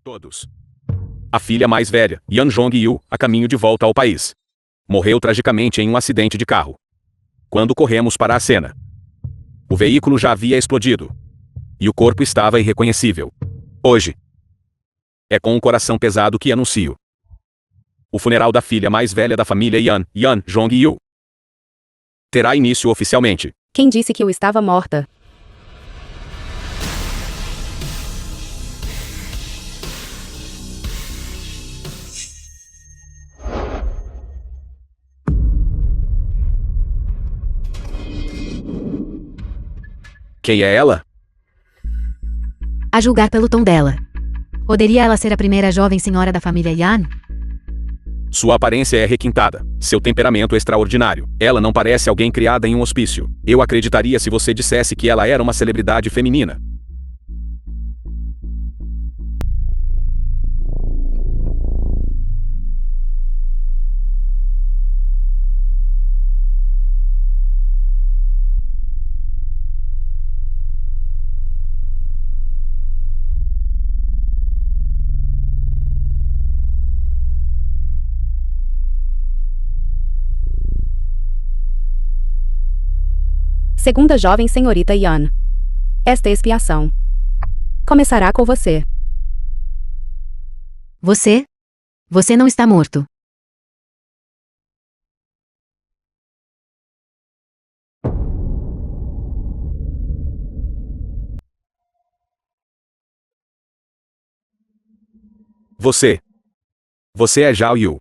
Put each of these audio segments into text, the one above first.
Todos. A filha mais velha, Yan Jong-il, a caminho de volta ao país. Morreu tragicamente em um acidente de carro. Quando corremos para a cena, o veículo já havia explodido. E o corpo estava irreconhecível. Hoje, é com um coração pesado que anuncio o funeral da filha mais velha da família Yan Jong-il. Terá início oficialmente. Quem disse que eu estava morta? Quem é ela? A julgar pelo tom dela. Poderia ela ser a primeira jovem senhora da família Yan? Sua aparência é requintada. Seu temperamento é extraordinário. Ela não parece alguém criada em um hospício. Eu acreditaria se você dissesse que ela era uma celebridade feminina. Segunda jovem senhorita Yan. Esta expiação começará com você. Você? Você não está morto. Você é Zhao Yu.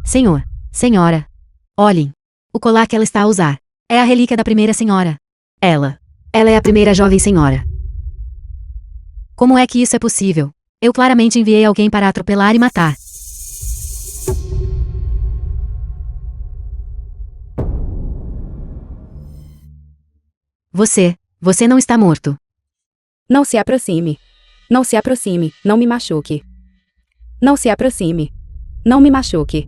Senhor, senhora. Olhem. O colar que ela está a usar. É a relíquia da primeira senhora. Ela é a primeira jovem senhora. Como é que isso é possível? Eu claramente enviei alguém para atropelar e matar. Você não está morto. Não se aproxime. Não se aproxime, não me machuque. Não se aproxime. Não me machuque.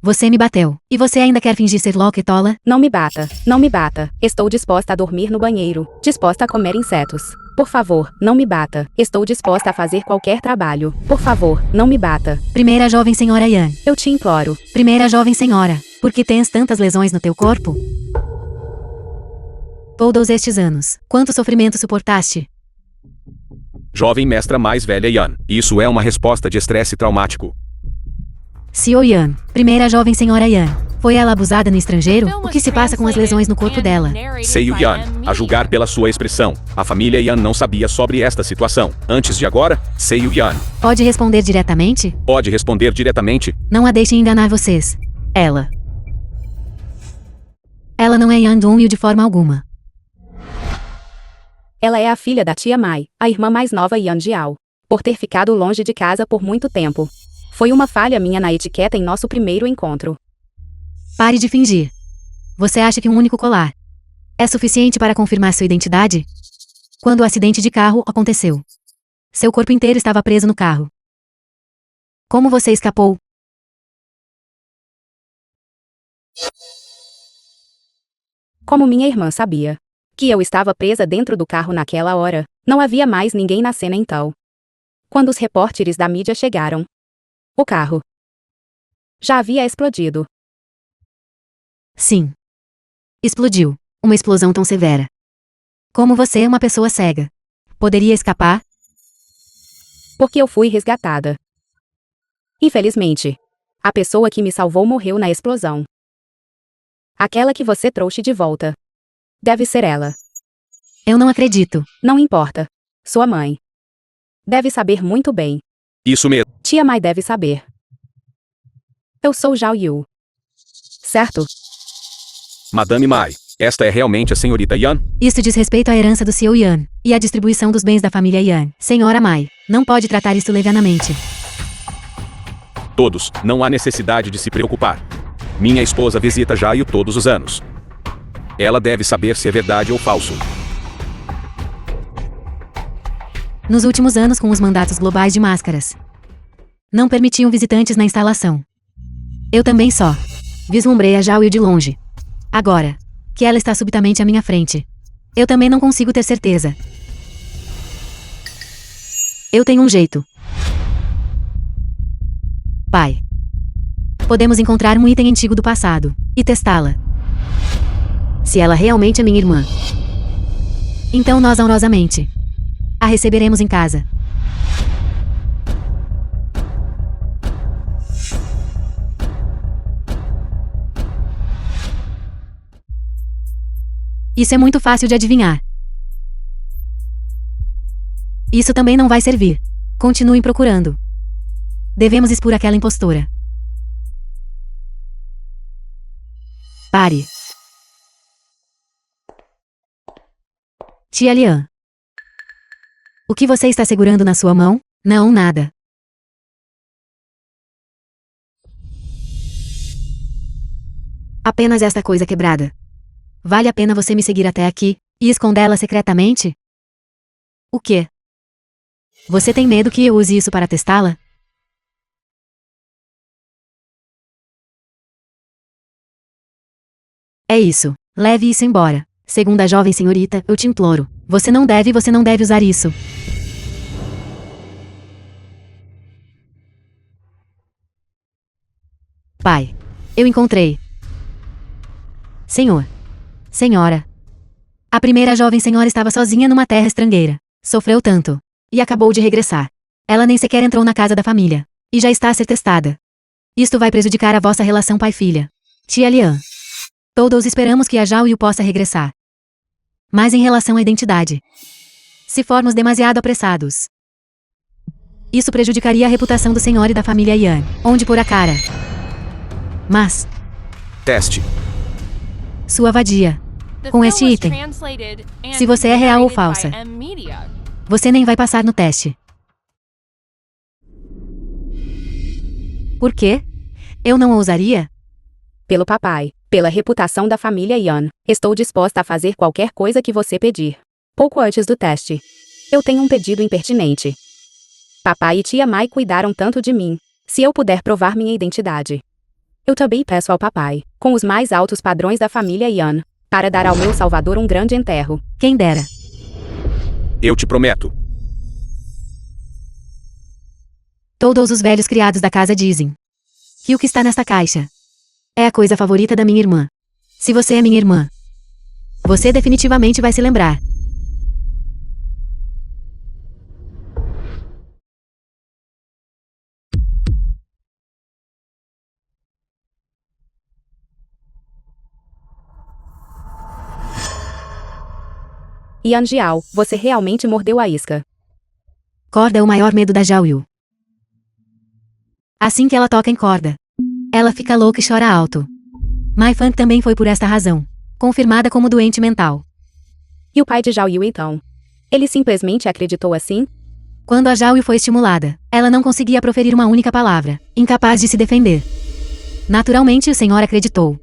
Você me bateu. E você ainda quer fingir ser louca e tola? Não me bata, não me bata. Estou disposta a dormir no banheiro. Disposta a comer insetos. Por favor, não me bata. Estou disposta a fazer qualquer trabalho. Por favor, não me bata. Primeira jovem senhora Yan. Eu te imploro. Primeira jovem senhora. Por que tens tantas lesões no teu corpo? Todos estes anos. Quanto sofrimento suportaste? Jovem mestra mais velha Yan. Isso é uma resposta de estresse traumático. Xiao Yan. Primeira jovem senhora Yan. Foi ela abusada no estrangeiro? O que se passa com as lesões no corpo dela? Seiyu Yan. A julgar pela sua expressão, a família Yan não sabia sobre esta situação. Antes de agora, Seiyu Yan. Pode responder diretamente? Pode responder diretamente. Não a deixem enganar vocês. Ela não é Yan Dongyu de forma alguma. Ela é a filha da tia Mai, a irmã mais nova Yan Jiao. Por ter ficado longe de casa por muito tempo. Foi uma falha minha na etiqueta em nosso primeiro encontro. Pare de fingir. Você acha que um único colar é suficiente para confirmar sua identidade? Quando o acidente de carro aconteceu, seu corpo inteiro estava preso no carro. Como você escapou? Como minha irmã sabia que eu estava presa dentro do carro naquela hora, não havia mais ninguém na cena então. Quando os repórteres da mídia chegaram, o carro já havia explodido. Sim. Explodiu. Uma explosão tão severa. Como você é uma pessoa cega, poderia escapar? Porque eu fui resgatada. Infelizmente, a pessoa que me salvou morreu na explosão. Aquela que você trouxe de volta. Deve ser ela. Eu não acredito. Não importa. Sua mãe deve saber muito bem. Isso mesmo. Tia Mai deve saber. Eu sou Zhao Yu. Certo? Madame Mai, esta é realmente a senhorita Yan? Isso diz respeito à herança do Xiao Yan e à distribuição dos bens da família Yan. Senhora Mai, não pode tratar isso levianamente. Todos, não há necessidade de se preocupar. Minha esposa visita Zhao todos os anos. Ela deve saber se é verdade ou falso. Nos últimos anos, com os mandatos globais de máscaras, não permitiam visitantes na instalação. Eu também só vislumbrei a Zhao de longe. Agora que ela está subitamente à minha frente, Eu também não consigo ter certeza. Eu tenho um jeito. Pai. Podemos encontrar um item antigo do passado e testá-la. Se ela realmente é minha irmã, então nós honrosamente a receberemos em casa. Isso é muito fácil de adivinhar. Isso também não vai servir. Continuem procurando. Devemos expor aquela impostora. Pare. Tia Lian. O que você está segurando na sua mão? Não, nada. Apenas esta coisa quebrada. Vale a pena você me seguir até aqui e escondê-la secretamente? O quê? Você tem medo que eu use isso para testá-la? É isso. Leve isso embora. Segundo a jovem senhorita, eu te imploro. Você não deve usar isso. Pai. Eu encontrei. Senhor. Senhora. A primeira jovem senhora estava sozinha numa terra estrangeira. Sofreu tanto. E acabou de regressar. Ela nem sequer entrou na casa da família. E já está a ser testada. Isto vai prejudicar a vossa relação pai-filha. Tia Lian. Todos esperamos que a Zhao Yu possa regressar. Mas em relação à identidade. Se formos demasiado apressados, isso prejudicaria a reputação do senhor e da família Yan. Onde pôr a cara? Mas... Teste. Sua vadia. Com este item. Se você é real ou falsa, você nem vai passar no teste. Por quê? Eu não ousaria? Pelo papai, pela reputação da família Yan, estou disposta a fazer qualquer coisa que você pedir. Pouco antes do teste. Eu tenho um pedido impertinente. Papai e tia Mai cuidaram tanto de mim. Se eu puder provar minha identidade, eu também peço ao papai, com os mais altos padrões da família Yan, para dar ao meu salvador um grande enterro. Quem dera. Eu te prometo. Todos os velhos criados da casa dizem que o que está nesta caixa é a coisa favorita da minha irmã. Se você é minha irmã, você definitivamente vai se lembrar. Yan Jiao, você realmente mordeu a isca. Corda é o maior medo da Zhao Yu. Assim que ela toca em corda, ela fica louca e chora alto. Mai Fan também foi por esta razão confirmada como doente mental. E o pai de Zhao Yu então? Ele simplesmente acreditou assim? Quando a Zhao Yu foi estimulada, ela não conseguia proferir uma única palavra, incapaz de se defender. Naturalmente o senhor acreditou.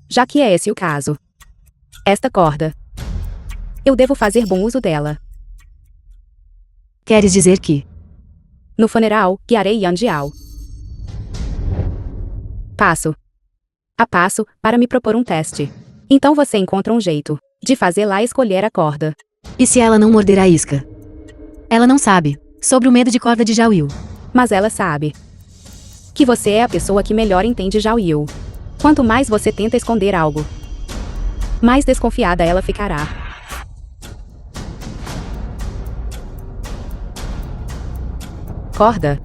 Já que é esse o caso. Esta corda. Eu devo fazer bom uso dela. Queres dizer que... No funeral, guiarei Yan Jiao. Passo a passo, para me propor um teste. Então você encontra um jeito de fazê-la escolher a corda. E se ela não morder a isca? Ela não sabe sobre o medo de corda de Zhao Yu. Mas ela sabe que você é a pessoa que melhor entende Zhao Yu. Quanto mais você tenta esconder algo, mais desconfiada ela ficará. Corda.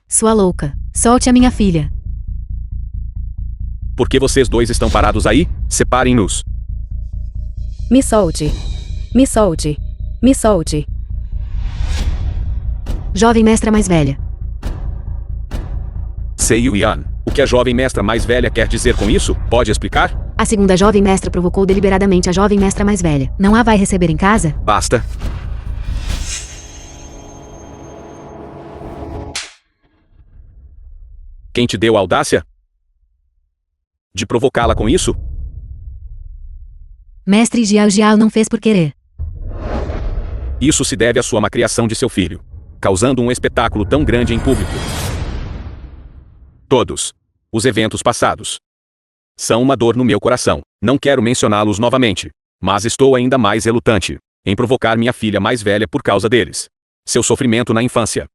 Sua louca. Solte a minha filha. Por que vocês dois estão parados aí? Separem-nos. Me solte. Me solte. Me solte. Jovem mestra mais velha. Sei Yan. O que a jovem mestra mais velha quer dizer com isso? Pode explicar? A segunda jovem mestra provocou deliberadamente a jovem mestra mais velha. Não a vai receber em casa? Basta. Quem te deu a audácia de provocá-la com isso? Mestre Jiao Jiao não fez por querer. Isso se deve à sua má criação de seu filho. causando um espetáculo tão grande em público. Todos os eventos passados são uma dor no meu coração. Não quero mencioná-los novamente, mas estou ainda mais relutante em provocar minha filha mais velha por causa deles. Seu sofrimento na infância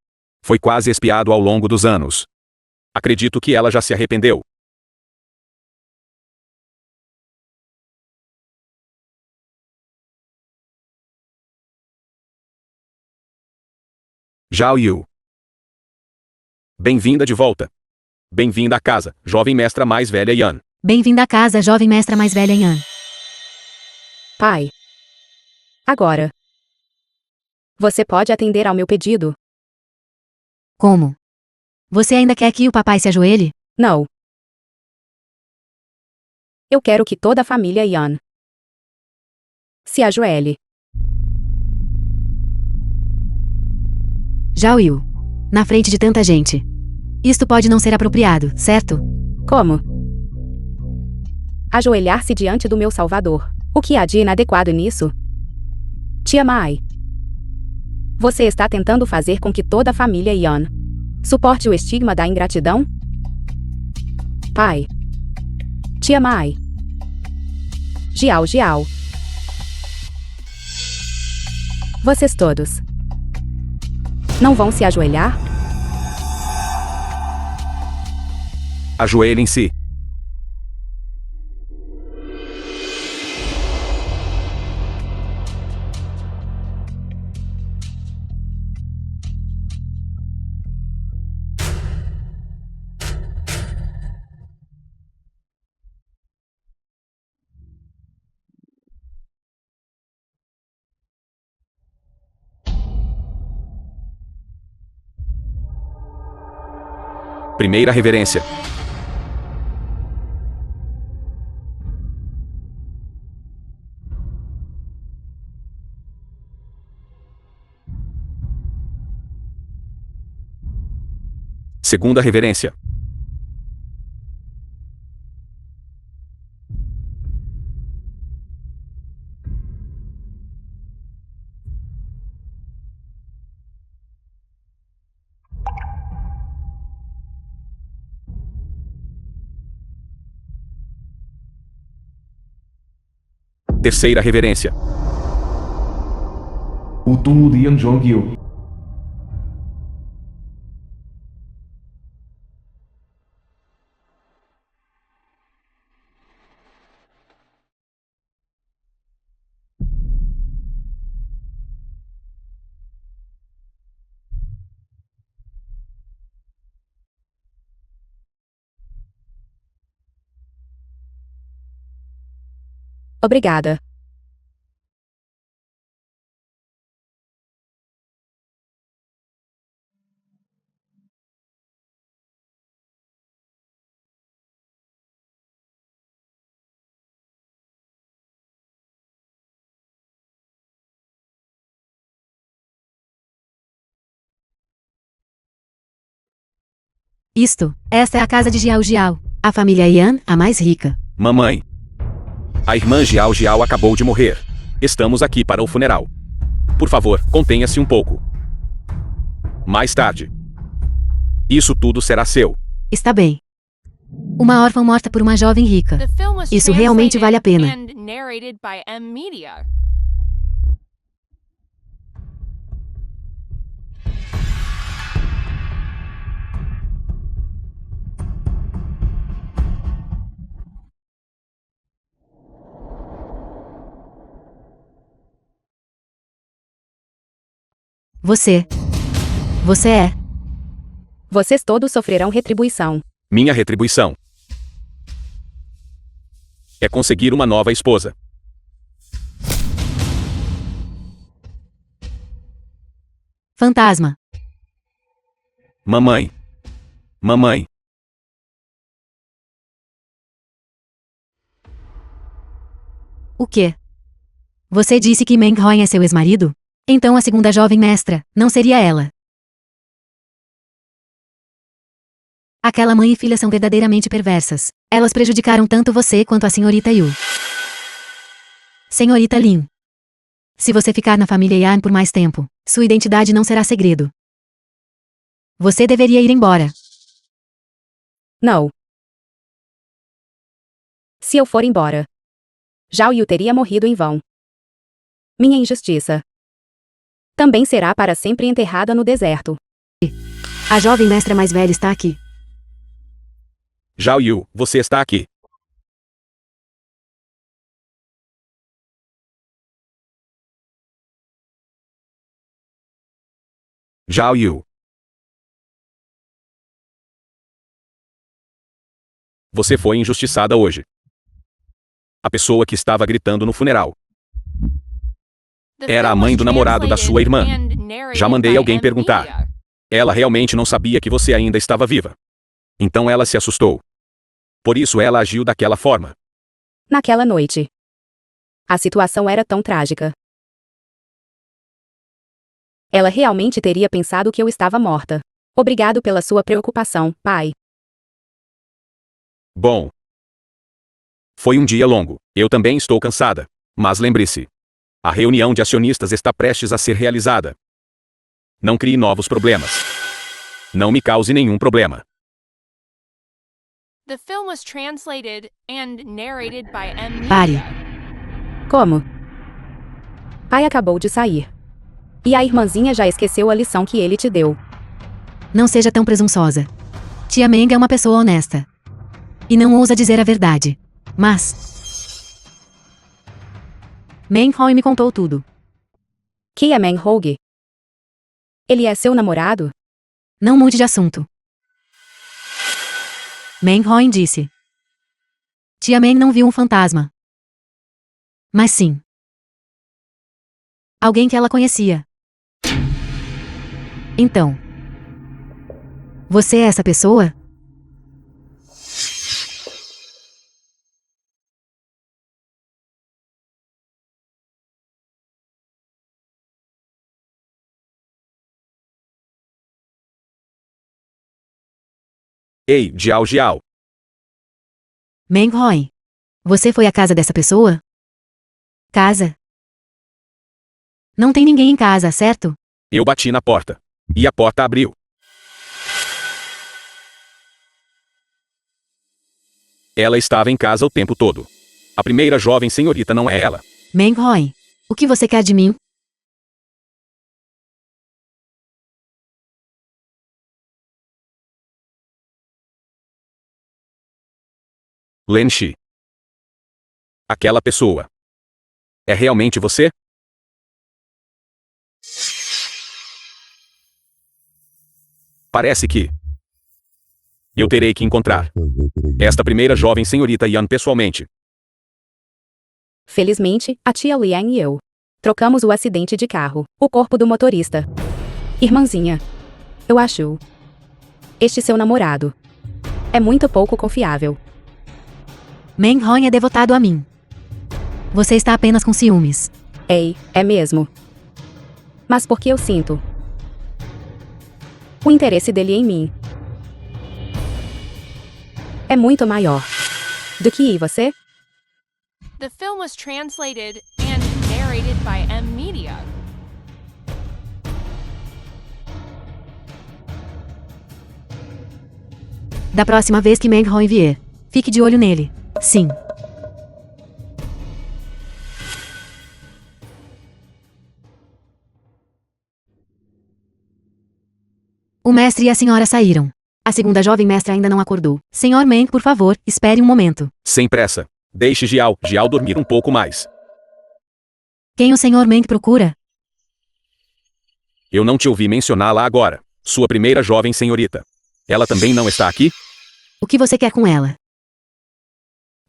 foi quase expiado ao longo dos anos. Acredito que ela já se arrependeu. Zhao Yu. Bem-vinda de volta. Bem-vinda à casa, jovem mestra mais velha Yan. Bem-vinda à casa, jovem mestra mais velha Yan. Pai. Agora. Você pode atender ao meu pedido? Como? Você ainda quer que o papai se ajoelhe? Não. Eu quero que toda a família Yan se ajoelhe. Zhao Yu. Na frente de tanta gente. Isto pode não ser apropriado, certo? Como? Ajoelhar-se diante do meu Salvador. O que há de inadequado nisso? Tia Mai. Você está tentando fazer com que toda a família Yan suporte o estigma da ingratidão? Pai. Tia Mai. Zhao. Vocês todos não vão se ajoelhar? Ajoelhem-se. Primeira reverência. Segunda reverência. Terceira reverência. O túmulo de Yan Zhongyu. Obrigada. Esta é a casa de Zhao. A família Yan, a mais rica. Mamãe. A irmã Zhao acabou de morrer. Estamos aqui para o funeral. Por favor, contenha-se um pouco. Mais tarde. Isso tudo será seu. Está bem. Uma órfã morta por uma jovem rica. Isso realmente vale a pena. Você é. Vocês todos sofrerão retribuição. Minha retribuição é conseguir uma nova esposa. Fantasma. Mamãe. O quê? Você disse que Meng Huang é seu ex-marido? Então a segunda jovem mestra, não seria ela. Aquela mãe e filha são verdadeiramente perversas. Elas prejudicaram tanto você quanto a senhorita Yu. Senhorita Lin. Se você ficar na família Yan por mais tempo, sua identidade não será segredo. Você deveria ir embora. Não. Se eu for embora, Zhao Yu teria morrido em vão. Minha injustiça também será para sempre enterrada no deserto. A jovem mestra mais velha está aqui. Zhao Yu, você está aqui. Zhao Yu. Você foi injustiçada hoje. A pessoa que estava gritando no funeral era a mãe do namorado da sua irmã. Já mandei alguém perguntar. Ela realmente não sabia que você ainda estava viva. Então ela se assustou. Por isso ela agiu daquela forma. Naquela noite, a situação era tão trágica. Ela realmente teria pensado que eu estava morta. Obrigado pela sua preocupação, pai. Bom. Foi um dia longo. Eu também estou cansada. Mas lembre-se. A reunião de acionistas está prestes a ser realizada. Não crie novos problemas. Não me cause nenhum problema. The film was translated and narrated by M. Pare. Media. Como? Pai acabou de sair. E a irmãzinha já esqueceu a lição que ele te deu. Não seja tão presunçosa. Tia Meng é uma pessoa honesta. E não ousa dizer a verdade. Mas Meng Hoi me contou tudo. Que é Meng Hogue? Ele é seu namorado? Não mude de assunto. Meng Hoi disse. Tia Meng não viu um fantasma. Mas sim. Alguém que ela conhecia. Então. Você é essa pessoa? Ei, Jiao Jiao. Meng Hoi. Você foi à casa dessa pessoa? Casa? Não tem ninguém em casa, certo? Eu bati na porta. E a porta abriu. Ela estava em casa o tempo todo. A primeira jovem senhorita não é ela. Meng Hoi. O que você quer de mim? Len Shi. Aquela pessoa. É realmente você? Parece que eu terei que encontrar esta primeira jovem senhorita Yan pessoalmente. Felizmente, a tia Liang e eu trocamos o acidente de carro, o corpo do motorista. Irmãzinha, eu acho este seu namorado é muito pouco confiável. Meng Hoi é devotado a mim. Você está apenas com ciúmes. Ei, é mesmo. Mas por que eu sinto o interesse dele em mim é muito maior do que você? The film was translated and narrated by M. Media. Da próxima vez que Meng Hoi vier, fique de olho nele. Sim. O mestre e a senhora saíram. A segunda jovem mestra ainda não acordou. Senhor Meng, por favor, espere um momento. Sem pressa. Deixe Jiao dormir um pouco mais. Quem o senhor Meng procura? Eu não te ouvi mencioná-la agora. Sua primeira jovem senhorita. Ela também não está aqui? O que você quer com ela?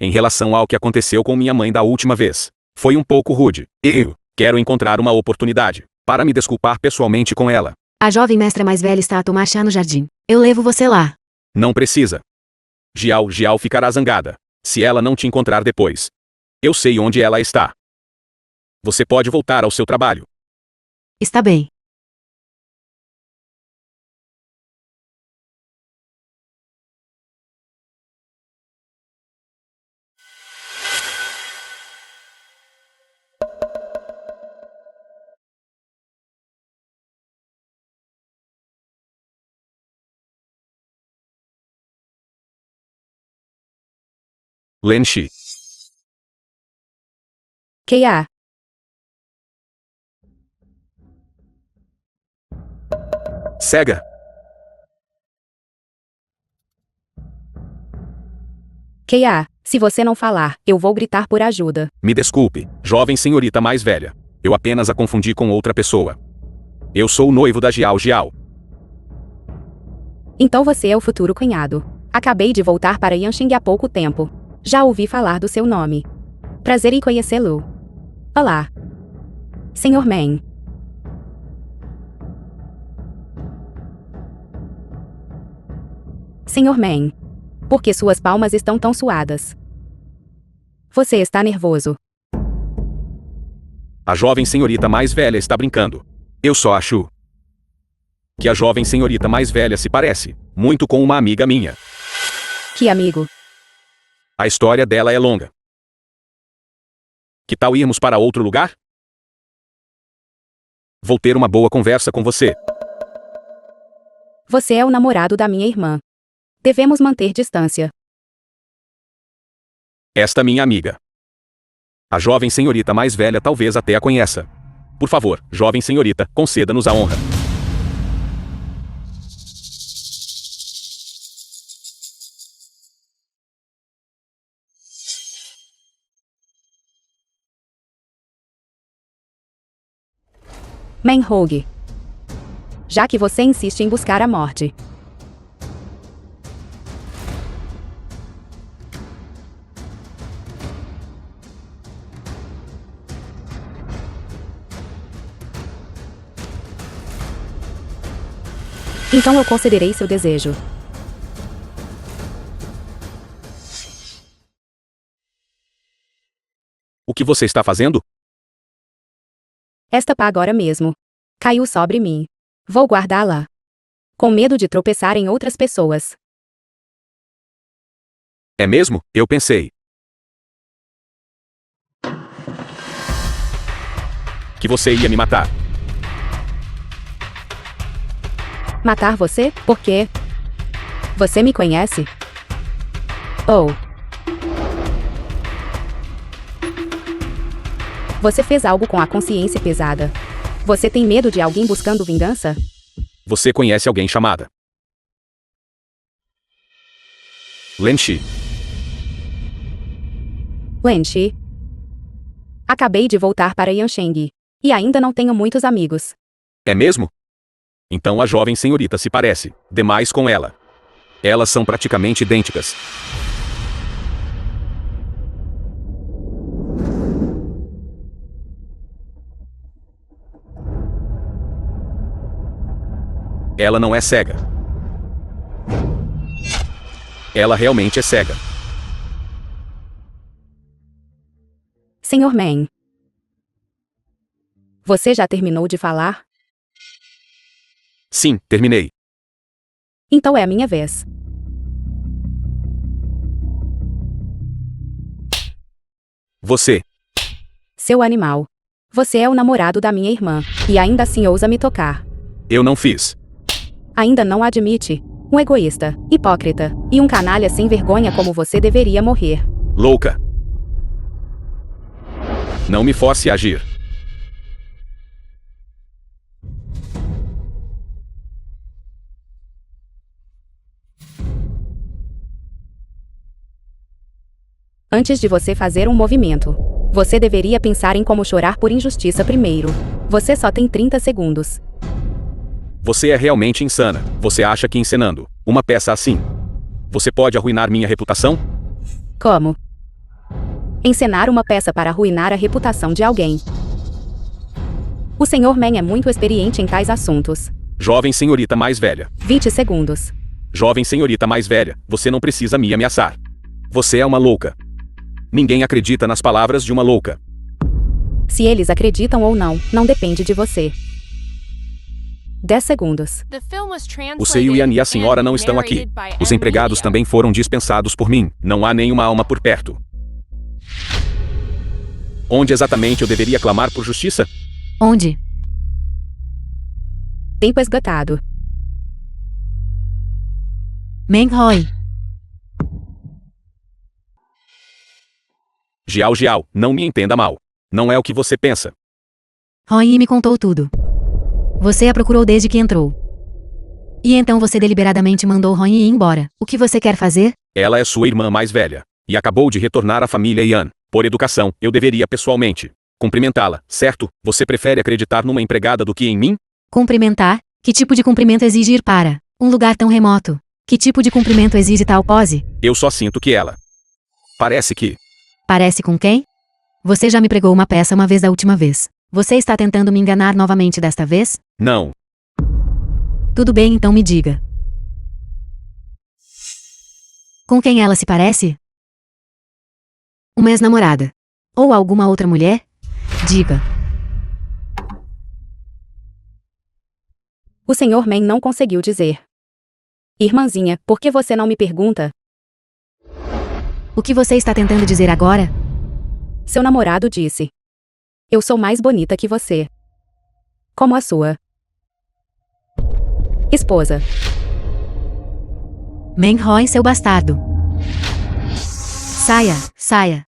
Em relação ao que aconteceu com minha mãe da última vez. Foi um pouco rude. Eu quero encontrar uma oportunidade para me desculpar pessoalmente com ela. A jovem mestra mais velha está a tomar chá no jardim. Eu levo você lá. Não precisa. Jiao ficará zangada se ela não te encontrar depois. Eu sei onde ela está. Você pode voltar ao seu trabalho. Está bem. Lenshi. Keia. Cega. Keia, se você não falar, eu vou gritar por ajuda. Me desculpe, jovem senhorita mais velha. Eu apenas a confundi com outra pessoa. Eu sou o noivo da Jiao Jiao. Então você é o futuro cunhado. Acabei de voltar para Yanxing há pouco tempo. Já ouvi falar do seu nome. Prazer em conhecê-lo. Olá. Senhor Meng. Senhor Meng. Por que suas palmas estão tão suadas? Você está nervoso. A jovem senhorita mais velha está brincando. Eu só acho que a jovem senhorita mais velha se parece muito com uma amiga minha. Que amigo. A história dela é longa. Que tal irmos para outro lugar? Vou ter uma boa conversa com você. Você é o namorado da minha irmã. Devemos manter distância. Esta minha amiga. A jovem senhorita mais velha talvez até a conheça. Por favor, jovem senhorita, conceda-nos a honra. Meng Hogue. Já que você insiste em buscar a morte. Então eu concederei seu desejo. O que você está fazendo? Esta pá agora mesmo. Caiu sobre mim. Vou guardá-la. Com medo de tropeçar em outras pessoas. É mesmo? Eu pensei que você ia me matar. Matar você? Por quê? Você me conhece? Oh. Você fez algo com a consciência pesada. Você tem medo de alguém buscando vingança? Você conhece alguém chamada Lenshi? Lenshi. Acabei de voltar para Yansheng. E ainda não tenho muitos amigos. É mesmo? Então a jovem senhorita se parece demais com ela. Elas são praticamente idênticas. Ela não é cega. Ela realmente é cega. Senhor Meng. Você já terminou de falar? Sim, terminei. Então é a minha vez. Você. Seu animal. Você é o namorado da minha irmã. E ainda assim ousa me tocar. Eu não fiz. Ainda não admite. Um egoísta, hipócrita, e um canalha sem vergonha como você deveria morrer. Louca. Não me force a agir. Antes de você fazer um movimento, você deveria pensar em como chorar por injustiça primeiro. Você só tem 30 segundos. Você é realmente insana. Você acha que encenando uma peça assim, você pode arruinar minha reputação? Como? Encenar uma peça para arruinar a reputação de alguém. O Sr. Meng é muito experiente em tais assuntos. Jovem senhorita mais velha. 20 segundos. Jovem senhorita mais velha, você não precisa me ameaçar. Você é uma louca. Ninguém acredita nas palavras de uma louca. Se eles acreditam ou não, não depende de você. 10 segundos. The film was O translated Seiyuan e a senhora não and estão aqui. narrated by Os empregados Enmedia. também foram dispensados por mim. Não há nenhuma alma por perto. Onde exatamente eu deveria clamar por justiça? Onde? Tempo esgotado. Meng Hoi. Jiao Jiao, não me entenda mal. Não é o que você pensa. Hong me contou tudo. Você a procurou desde que entrou. E então você deliberadamente mandou Hong ir embora. O que você quer fazer? Ela é sua irmã mais velha. E acabou de retornar à família Yan. Por educação, eu deveria pessoalmente cumprimentá-la, certo? Você prefere acreditar numa empregada do que em mim? Cumprimentar? Que tipo de cumprimento exige ir para um lugar tão remoto? Que tipo de cumprimento exige tal pose? Eu só sinto que ela. Parece que. Parece com quem? Você já me pregou uma peça uma vez da última vez. Você está tentando me enganar novamente desta vez? Não. Tudo bem, então me diga. Com quem ela se parece? Uma ex-namorada. Ou alguma outra mulher? Diga. O Sr. Men não conseguiu dizer. Irmãzinha, por que você não me pergunta? O que você está tentando dizer agora? Seu namorado disse. Eu sou mais bonita que você. Como a sua esposa. Men Hoi, seu bastardo. Saia, saia.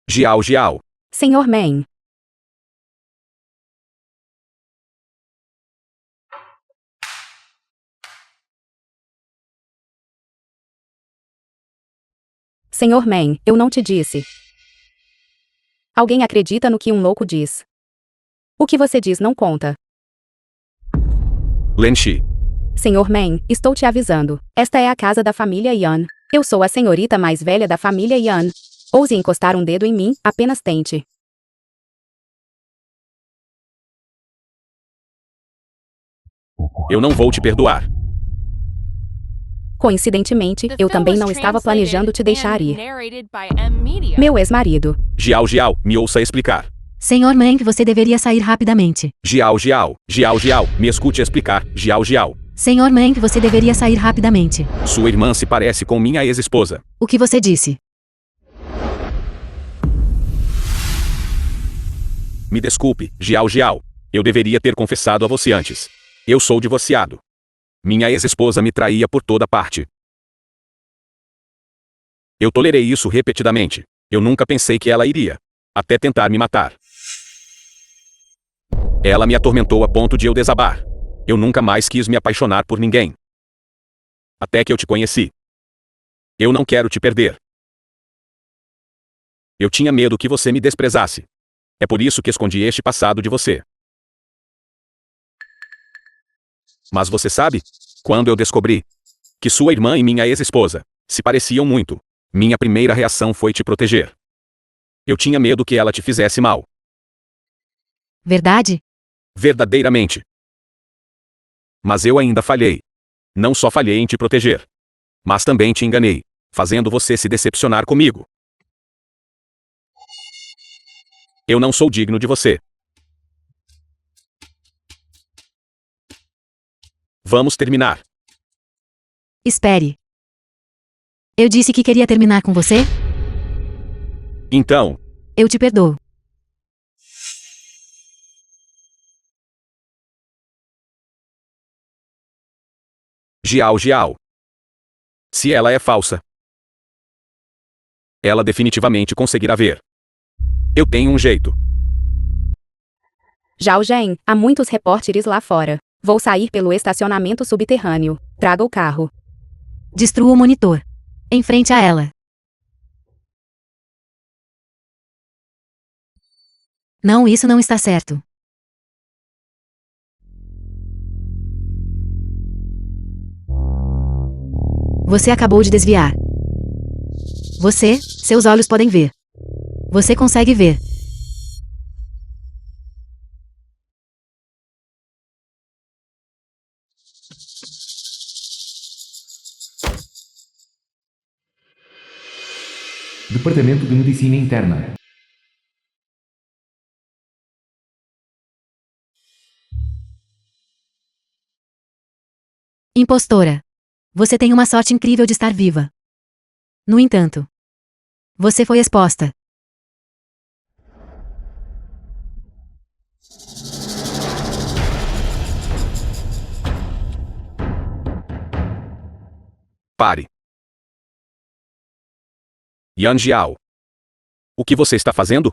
Jiao Jiao. Sr. Men. Sr. Men, eu não te disse. Alguém acredita no que um louco diz. O que você diz não conta. Len Shi. Sr. Men, estou te avisando. Esta é a casa da família Yan. Eu sou a senhorita mais velha da família Yan. Ouse encostar um dedo em mim, apenas tente. Eu não vou te perdoar. Coincidentemente, The eu film também was não estava translated planejando te deixar and ir. narrated by M. Media. Meu ex-marido. Jiao Jiao, me ouça explicar. Senhor Men, você deveria sair rapidamente. Jiao Jiao. Jiao Jiao, me escute explicar. Jiao Jiao. Senhor Men, você deveria sair rapidamente. Sua irmã se parece com minha ex-esposa. O que você disse? Me desculpe, Jiao Jiao. Eu deveria ter confessado a você antes. Eu sou divorciado. Minha ex-esposa me traía por toda parte. Eu tolerei isso repetidamente. Eu nunca pensei que ela iria até tentar me matar. Ela me atormentou a ponto de eu desabar. Eu nunca mais quis me apaixonar por ninguém. Até que eu te conheci. Eu não quero te perder. Eu tinha medo que você me desprezasse. É por isso que escondi este passado de você. Mas você sabe? Quando eu descobri que sua irmã e minha ex-esposa se pareciam muito, minha primeira reação foi te proteger. Eu tinha medo que ela te fizesse mal. Verdade? Verdadeiramente. Mas eu ainda falhei. Não só falhei em te proteger, mas também te enganei, fazendo você se decepcionar comigo. Eu não sou digno de você. Vamos terminar. Espere. Eu disse que queria terminar com você? Então, Eu te perdoo. Jiao Jiao. Se ela é falsa, ela definitivamente conseguirá ver. Eu tenho um jeito. Zhao Zhen, há muitos repórteres lá fora. Vou sair pelo estacionamento subterrâneo. Traga o carro. Destrua o monitor. Em frente a ela. Não, isso não está certo. Você acabou de desviar. Seus olhos podem ver. Você consegue ver. Departamento de Medicina Interna. Impostora. Você tem uma sorte incrível de estar viva. No entanto, você foi exposta. Pare. Yan Jiao. O que você está fazendo?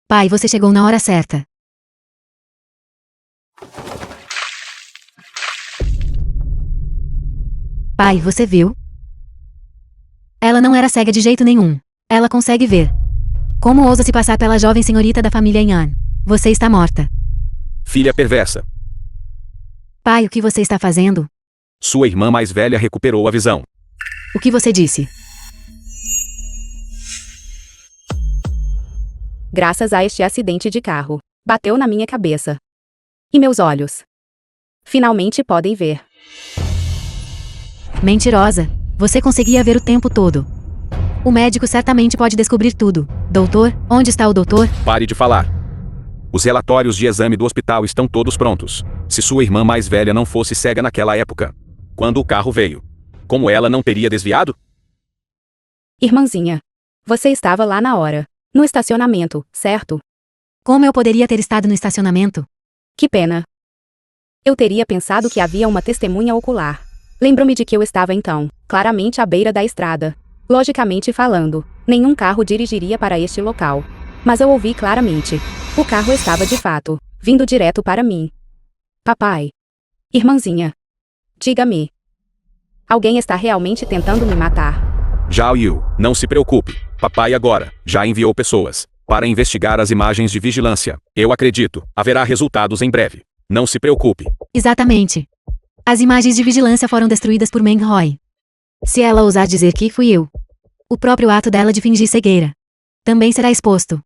Pai, você chegou na hora certa. Pai, você viu? Ela não era cega de jeito nenhum. Ela consegue ver. Como ousa se passar pela jovem senhorita da família Yan? Você está morta. Filha perversa. Pai, o que você está fazendo? Sua irmã mais velha recuperou a visão. O que você disse? Graças a este acidente de carro, bateu na minha cabeça. E meus olhos finalmente podem ver. Mentirosa. Você conseguia ver o tempo todo. O médico certamente pode descobrir tudo. Doutor, onde está o doutor? Pare de falar. Os relatórios de exame do hospital estão todos prontos. Se sua irmã mais velha não fosse cega naquela época, quando o carro veio, como ela não teria desviado? Irmãzinha, você estava lá na hora, no estacionamento, certo? Como eu poderia ter estado no estacionamento? Que pena. Eu teria pensado que havia uma testemunha ocular. Lembro-me de que eu estava então, claramente à beira da estrada. Logicamente falando, nenhum carro dirigiria para este local. Mas eu ouvi claramente. O carro estava de fato vindo direto para mim. Papai. Irmãzinha. Diga-me. Alguém está realmente tentando me matar. Zhao Yu, não se preocupe. Papai agora já enviou pessoas para investigar as imagens de vigilância. Eu acredito, haverá resultados em breve. Não se preocupe. Exatamente. As imagens de vigilância foram destruídas por Meng Hoi. Se ela ousar dizer que fui eu, o próprio ato dela de fingir cegueira também será exposto.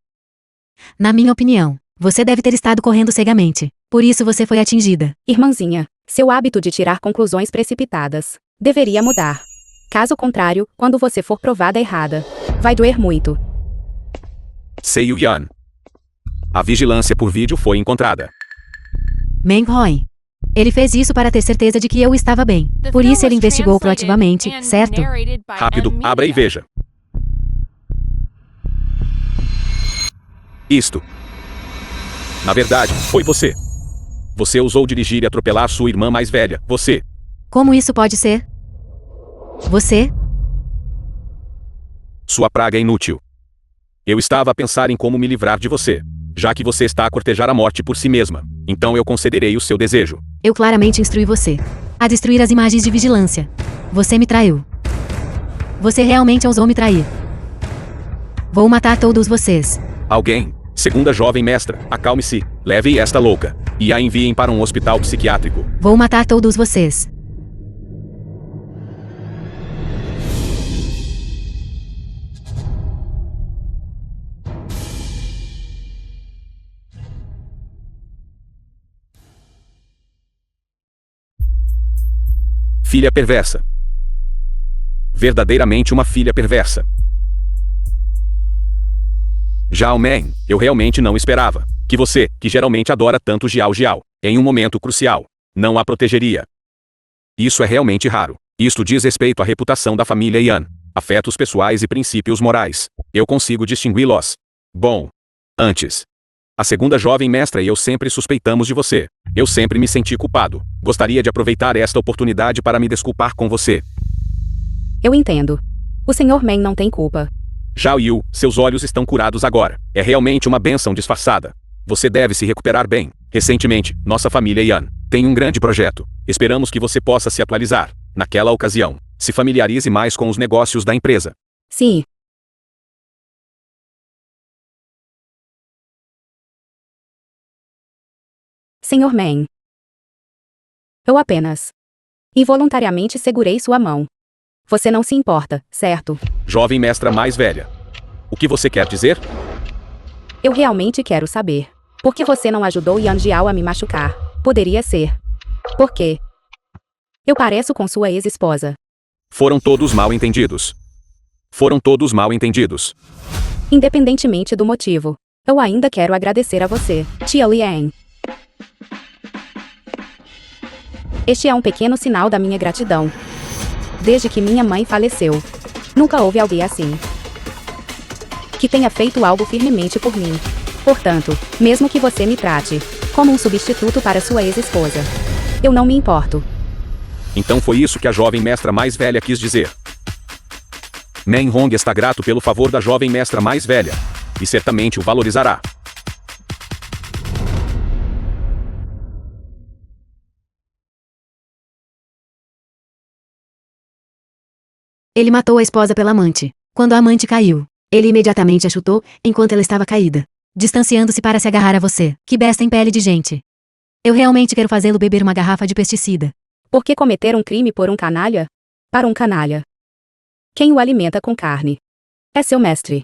Na minha opinião, você deve ter estado correndo cegamente. Por isso você foi atingida. Irmãzinha, seu hábito de tirar conclusões precipitadas deveria mudar. Caso contrário, quando você for provada errada, vai doer muito. Seiyu Yan. A vigilância por vídeo foi encontrada. Meng Hoi. Ele fez isso para ter certeza de que eu estava bem. The Por film isso ele was investigou translated proativamente, and certo? narrated by Rápido, N abra e Media. veja. Isto. Na verdade, foi você. Você ousou dirigir e atropelar sua irmã mais velha. Você. Como isso pode ser? Você? Sua praga é inútil. Eu estava a pensar em como me livrar de você, já que você está a cortejar a morte por si mesma. Então eu concederei o seu desejo. Eu claramente instruí você a destruir as imagens de vigilância. Você me traiu. Você realmente ousou me trair. Vou matar todos vocês. Alguém, segunda jovem mestra, acalme-se, leve esta louca e a enviem para um hospital psiquiátrico. Vou matar todos vocês. Filha perversa. Verdadeiramente uma filha perversa. Zhao Meng, eu realmente não esperava que você, que geralmente adora tanto Jiao Jiao, em um momento crucial, não a protegeria. Isso é realmente raro. Isto diz respeito à reputação da família Yan, afetos pessoais e princípios morais. Eu consigo distingui-los. Bom. Antes. A segunda jovem mestra e eu sempre suspeitamos de você. Eu sempre me senti culpado. Gostaria de aproveitar esta oportunidade para me desculpar com você. Eu entendo. O Sr. Meng não tem culpa. Zhao Yu, seus olhos estão curados agora. É realmente uma bênção disfarçada. Você deve se recuperar bem. Recentemente, nossa família Yan tem um grande projeto. Esperamos que você possa se atualizar. Naquela ocasião, se familiarize mais com os negócios da empresa. Sim. Sr. Meng. Eu apenas involuntariamente segurei sua mão. Você não se importa, certo? Jovem mestra mais velha. O que você quer dizer? Eu realmente quero saber. Por que você não ajudou Yan Jiao a me machucar? Poderia ser. Por quê? Eu pareço com sua ex-esposa. Foram todos mal entendidos. Foram todos mal entendidos. Independentemente do motivo, eu ainda quero agradecer a você, Tia Liang. Este é um pequeno sinal da minha gratidão. Desde que minha mãe faleceu, nunca houve alguém assim que tenha feito algo firmemente por mim. Portanto, mesmo que você me trate como um substituto para sua ex-esposa, eu não me importo. Então foi isso que a jovem mestra mais velha quis dizer. Men Hong está grato pelo favor da jovem mestra mais velha. E certamente o valorizará. Ele matou a esposa pela amante. Quando a amante caiu, ele imediatamente a chutou, enquanto ela estava caída, distanciando-se para se agarrar a você. Que besta em pele de gente. Eu realmente quero fazê-lo beber uma garrafa de pesticida. Por que cometer um crime por um canalha? Para um canalha. Quem o alimenta com carne? É seu mestre.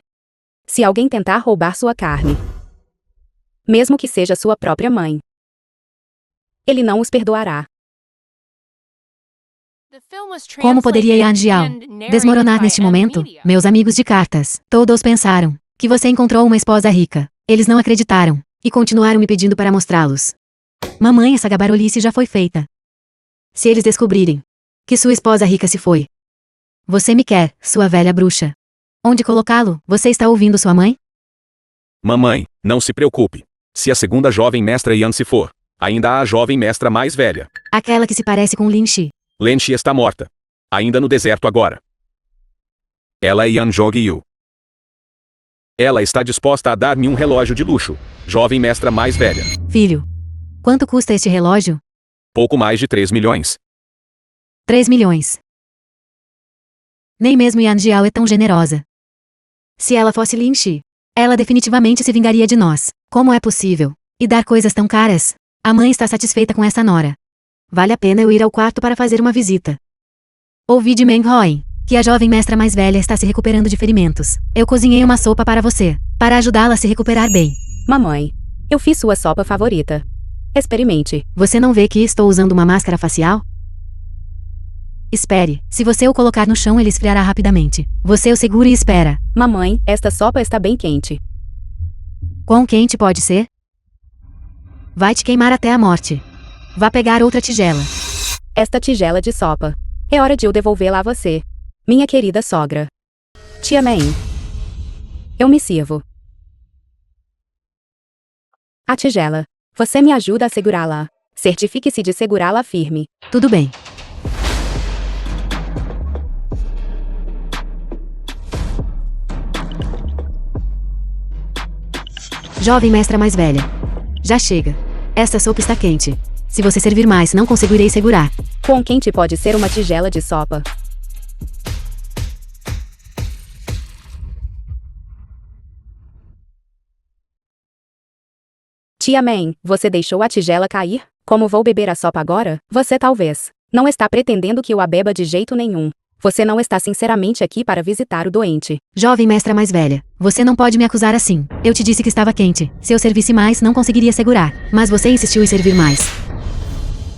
Se alguém tentar roubar sua carne, mesmo que seja sua própria mãe, ele não os perdoará. Como poderia Yan Jiao desmoronar neste momento? Meus amigos de cartas, todos pensaram que você encontrou uma esposa rica. Eles não acreditaram e continuaram me pedindo para mostrá-los. Mamãe, essa gabarulice já foi feita. Se eles descobrirem que sua esposa rica se foi, você me quer, sua velha bruxa. Onde colocá-lo? Você está ouvindo sua mãe? Mamãe, não se preocupe. Se a segunda jovem mestra Yan se for, ainda há a jovem mestra mais velha. Aquela que se parece com Lin Shi. Lin Shi está morta. Ainda no deserto agora. Ela é Yan Zhongyu. Ela está disposta a dar-me um relógio de luxo. Jovem mestra mais velha. Filho, quanto custa este relógio? Pouco mais de 3 milhões. 3 milhões. Nem mesmo Yan Jiao é tão generosa. Se ela fosse Lin Shi, ela definitivamente se vingaria de nós. Como é possível? E dar coisas tão caras? A mãe está satisfeita com essa nora. Vale a pena eu ir ao quarto para fazer uma visita. Ouvi de Meng Hoen que a jovem mestra mais velha está se recuperando de ferimentos. Eu cozinhei uma sopa para você, para ajudá-la a se recuperar bem. Mamãe, eu fiz sua sopa favorita. Experimente. Você não vê que estou usando uma máscara facial? Espere, se você o colocar no chão ele esfriará rapidamente. Você o segura e espera. Mamãe, esta sopa está bem quente. Quão quente pode ser? Vai te queimar até a morte. Vá pegar outra tigela. Esta tigela de sopa. É hora de eu devolvê-la a você. Minha querida sogra. Tia Mei. Eu me sirvo. A tigela. Você me ajuda a segurá-la. Certifique-se de segurá-la firme. Tudo bem. Jovem mestra mais velha. Já chega. Esta sopa está quente. Se você servir mais, não conseguirei segurar. Quão quente pode ser uma tigela de sopa? Tia Mei, você deixou a tigela cair? Como vou beber a sopa agora? Você talvez não está pretendendo que eu a beba de jeito nenhum. Você não está sinceramente aqui para visitar o doente. Jovem mestra mais velha, você não pode me acusar assim. Eu te disse que estava quente. Se eu servisse mais, não conseguiria segurar. Mas você insistiu em servir mais.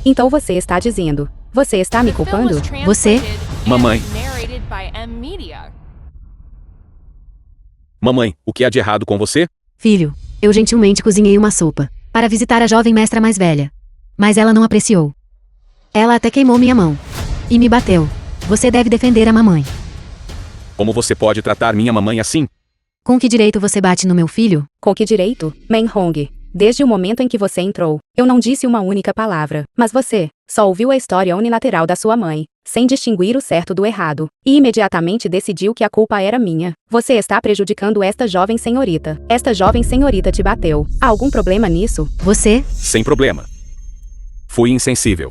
Então você está dizendo, você está me culpando? Você? Mamãe. Mamãe, o que há de errado com você? Filho, eu gentilmente cozinhei uma sopa para visitar a jovem mestra mais velha. Mas ela não apreciou. Ela até queimou minha mão. E me bateu. Você deve defender a mamãe. Como você pode tratar minha mamãe assim? Com que direito você bate no meu filho? Com que direito, Meng Hong? Desde o momento em que você entrou, eu não disse uma única palavra. Mas você só ouviu a história unilateral da sua mãe, sem distinguir o certo do errado, e imediatamente decidiu que a culpa era minha. Você está prejudicando esta jovem senhorita. Esta jovem senhorita te bateu. Há algum problema nisso? Você? Sem problema. Fui insensível.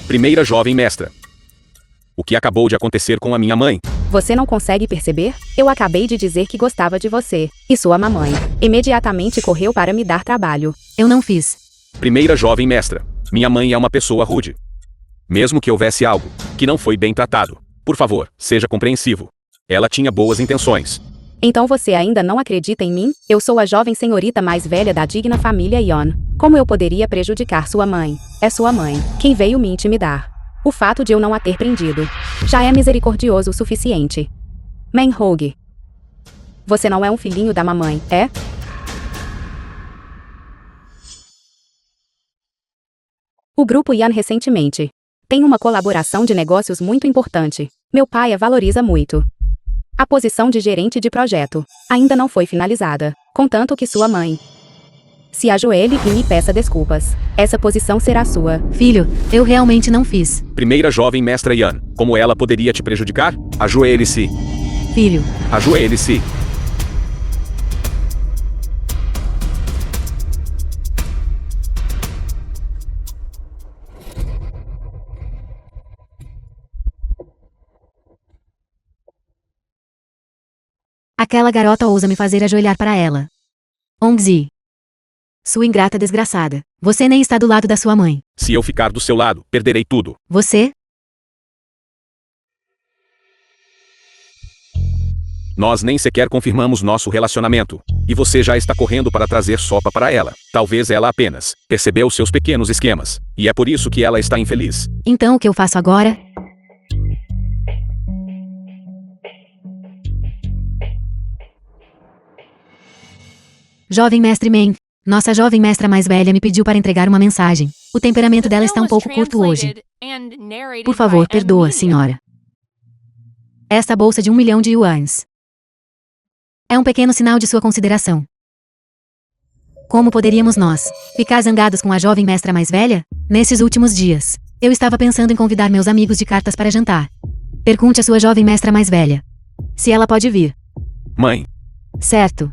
Primeira jovem mestra. O que acabou de acontecer com a minha mãe? Você não consegue perceber? Eu acabei de dizer que gostava de você. E sua mamãe imediatamente correu para me dar trabalho. Eu não fiz. Primeira jovem mestra. Minha mãe é uma pessoa rude. Mesmo que houvesse algo que não foi bem tratado, por favor, seja compreensivo. Ela tinha boas intenções. Então você ainda não acredita em mim? Eu sou a jovem senhorita mais velha da digna família Yon. Como eu poderia prejudicar sua mãe? É sua mãe quem veio me intimidar. O fato de eu não a ter prendido já é misericordioso o suficiente. Meng Hong. Você não é um filhinho da mamãe, é? O grupo Yan recentemente tem uma colaboração de negócios muito importante. Meu pai a valoriza muito. A posição de gerente de projeto ainda não foi finalizada, contanto que sua mãe se ajoelhe e me peça desculpas. Essa posição será sua. Filho, eu realmente não fiz. Primeira jovem mestra Yan. Como ela poderia te prejudicar? Ajoelhe-se. Filho, Ajoelhe-se. aquela garota ousa me fazer ajoelhar para ela. Ongzi. Sua ingrata desgraçada. Você nem está do lado da sua mãe. Se eu ficar do seu lado, perderei tudo. Você? Nós nem sequer confirmamos nosso relacionamento. E você já está correndo para trazer sopa para ela. Talvez ela apenas percebeu seus pequenos esquemas. E é por isso que ela está infeliz. Então o que eu faço agora? Jovem mestre Men. Nossa jovem mestra mais velha me pediu para entregar uma mensagem. O temperamento dela está um pouco curto hoje. Por favor, perdoa, senhora. Esta bolsa de 1 milhão de yuans. É um pequeno sinal de sua consideração. Como poderíamos nós ficar zangados com a jovem mestra mais velha? Nesses últimos dias, eu estava pensando em convidar meus amigos de cartas para jantar. Pergunte à sua jovem mestra mais velha se ela pode vir. Mãe. Certo.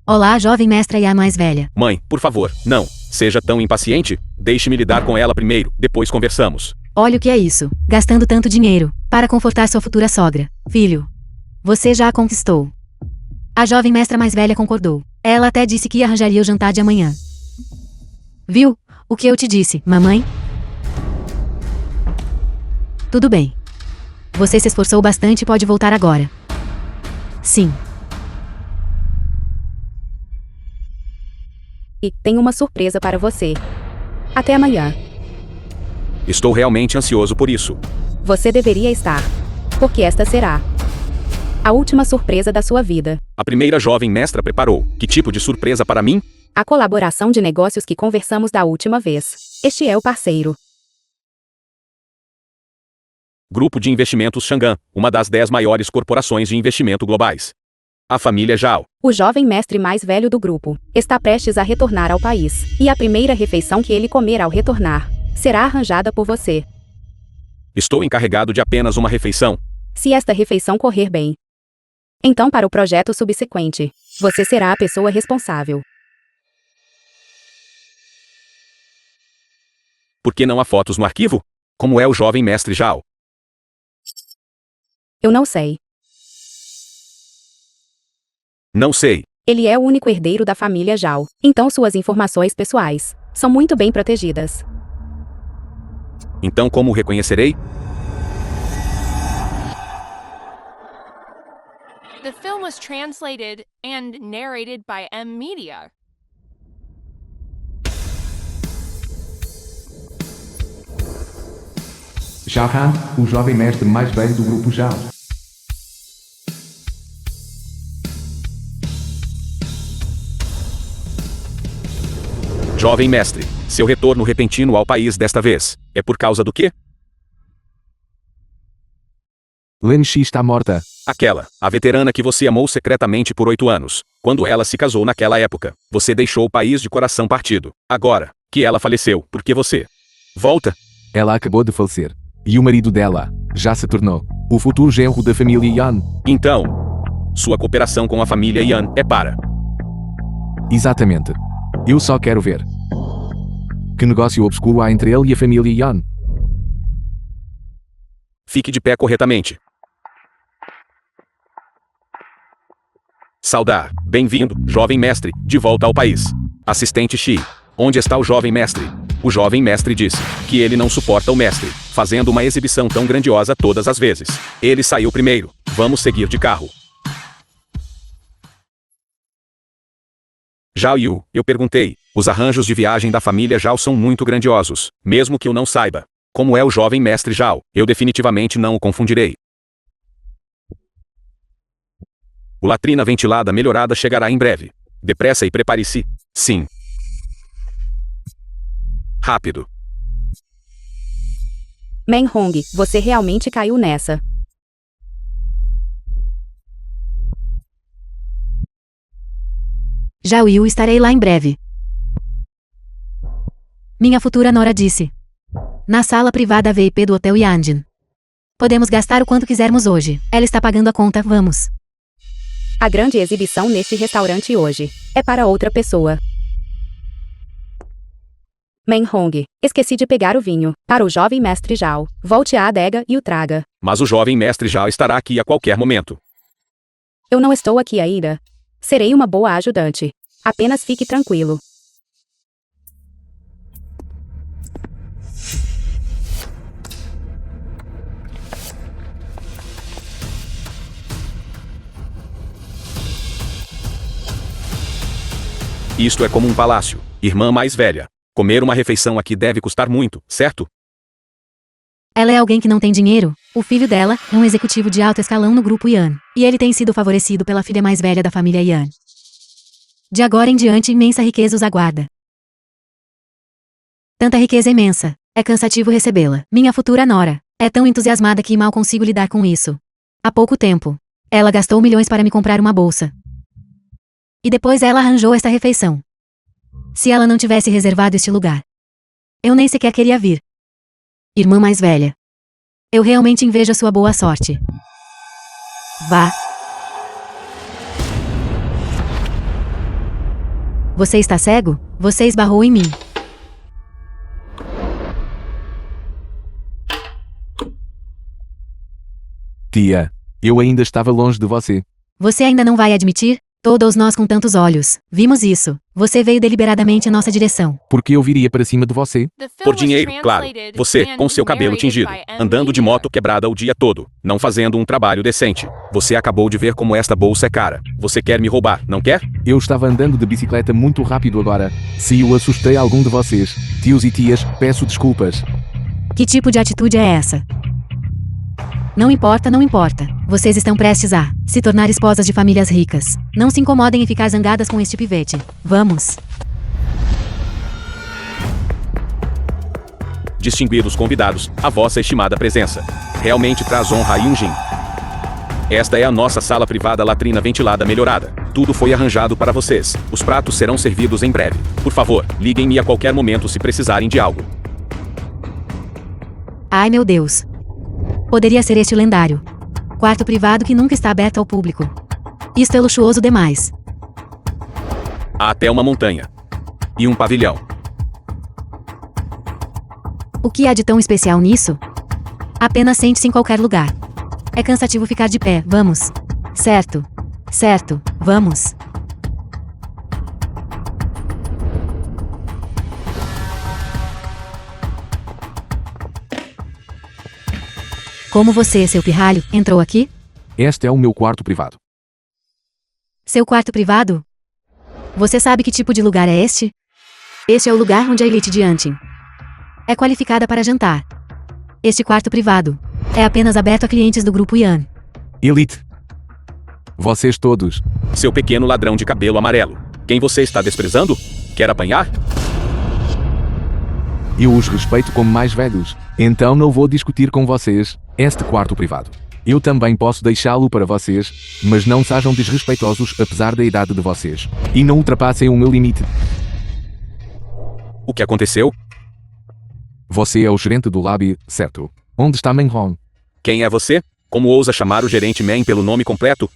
Olá, jovem mestra e a mais velha. Mãe, por favor, não. Seja tão impaciente. Deixe-me lidar com ela primeiro, depois conversamos. Olha o que é isso. Gastando tanto dinheiro para confortar sua futura sogra. Filho, você já a conquistou. A jovem mestra mais velha concordou. Ela até disse que arranjaria o jantar de amanhã. Viu o que eu te disse, mamãe? Tudo bem. Você se esforçou bastante e pode voltar agora. Sim. E tenho uma surpresa para você. Até amanhã. Estou realmente ansioso por isso. Você deveria estar. Porque esta será a última surpresa da sua vida. A primeira jovem mestra preparou. Que tipo de surpresa para mim? A colaboração de negócios que conversamos da última vez. Este é o parceiro. Grupo de Investimentos Chang'an, uma das 10 maiores corporações de investimento globais. A família Zhao. O jovem mestre mais velho do grupo está prestes a retornar ao país. E a primeira refeição que ele comer ao retornar será arranjada por você. Estou encarregado de apenas uma refeição. Se esta refeição correr bem, então para o projeto subsequente, você será a pessoa responsável. Por que não há fotos no arquivo? Como é o jovem mestre Zhao? Eu não sei. Não sei. Ele é o único herdeiro da família Zhao, então suas informações pessoais são muito bem protegidas. Então como o reconhecerei? The film was translated and narrated by M Media. Zhao Han, o jovem mestre mais velho do grupo Zhao. Jovem mestre, seu retorno repentino ao país desta vez, é por causa do quê? Lin Shi está morta. Aquela, a veterana que você amou secretamente por 8 anos. Quando ela se casou naquela época, você deixou o país de coração partido. Agora, que ela faleceu, por que você volta? Ela acabou de falecer. E o marido dela já se tornou o futuro genro da família Yan. Então, sua cooperação com a família Yan é para. Exatamente. Eu só quero ver que negócio obscuro há entre ele e a família Yan. Fique de pé corretamente. Saudar. Bem-vindo, jovem mestre, de volta ao país. Assistente Shi. Onde está o jovem mestre? O jovem mestre disse que ele não suporta o mestre, fazendo uma exibição tão grandiosa todas as vezes. Ele saiu primeiro. Vamos seguir de carro. Zhao Yu, eu perguntei. Os arranjos de viagem da família Zhao são muito grandiosos, mesmo que eu não saiba. Como é o jovem mestre Zhao, eu definitivamente não o confundirei. O latrina ventilada melhorada chegará em breve. Depressa e prepare-se. Sim. Rápido. Men Hong, você realmente caiu nessa. Zhao Yu, estarei lá em breve. Minha futura nora disse. Na sala privada VIP do Hotel Yanjin. Podemos gastar o quanto quisermos hoje. Ela está pagando a conta, vamos. A grande exibição neste restaurante hoje é para outra pessoa. Menhong, esqueci de pegar o vinho. Para o jovem mestre Zhao. Volte à adega e o traga. Mas o jovem mestre já estará aqui a qualquer momento. Eu não estou aqui ainda. Serei uma boa ajudante. Apenas fique tranquilo. Isto é como um palácio. Irmã mais velha. Comer uma refeição aqui deve custar muito, certo? Ela é alguém que não tem dinheiro. O filho dela é um executivo de alto escalão no grupo Yan. E ele tem sido favorecido pela filha mais velha da família Yan. De agora em diante, imensa riqueza os aguarda. Tanta riqueza imensa. É cansativo recebê-la. Minha futura nora é tão entusiasmada que mal consigo lidar com isso. Há pouco tempo, ela gastou milhões para me comprar uma bolsa. E depois ela arranjou esta refeição. Se ela não tivesse reservado este lugar, eu nem sequer queria vir. Irmã mais velha, eu realmente invejo a sua boa sorte. Vá. Você está cego? Você esbarrou em mim. Tia, eu ainda estava longe de você. Você ainda não vai admitir? Todos nós com tantos olhos vimos isso. Você veio deliberadamente em nossa direção. Porque eu viria para cima de você. The film Por was dinheiro, claro. translated Você, and com seu cabelo narrated tingido, by andando de Media. moto quebrada o dia todo, não fazendo um trabalho decente. Você acabou de ver como esta bolsa é cara. Você quer me roubar, não quer? Eu estava andando de bicicleta muito rápido agora. Se eu assustei algum de vocês, tios e tias, peço desculpas. Que tipo de atitude é essa? Não importa, não importa. Vocês estão prestes a se tornar esposas de famílias ricas. Não se incomodem em ficar zangadas com este pivete. Vamos. Distinguidos convidados, a vossa estimada presença realmente traz honra a Yunjin. Esta é a nossa sala privada, latrina ventilada melhorada. Tudo foi arranjado para vocês. Os pratos serão servidos em breve. Por favor, liguem-me a qualquer momento se precisarem de algo. Ai meu Deus. Poderia ser este o lendário quarto privado que nunca está aberto ao público. Isto é luxuoso demais. Há até uma montanha. E um pavilhão. O que há de tão especial nisso? Apenas sente-se em qualquer lugar. É cansativo ficar de pé, vamos. Certo. Certo, vamos. Como você, seu pirralho, entrou aqui? Este é o meu quarto privado. Seu quarto privado? Você sabe que tipo de lugar é este? Este é o lugar onde a elite de Antin é qualificada para jantar. Este quarto privado é apenas aberto a clientes do grupo Yan. Elite. Vocês todos. Seu pequeno ladrão de cabelo amarelo. Quem você está desprezando? Quer apanhar? Eu os respeito como mais velhos. Então não vou discutir com vocês este quarto privado. Eu também posso deixá-lo para vocês, mas não sejam desrespeitosos apesar da idade de vocês. E não ultrapassem o meu limite. O que aconteceu? Você é o gerente do lobby, certo? Onde está Menhong? Quem é você? Como ousa chamar o gerente Men pelo nome completo?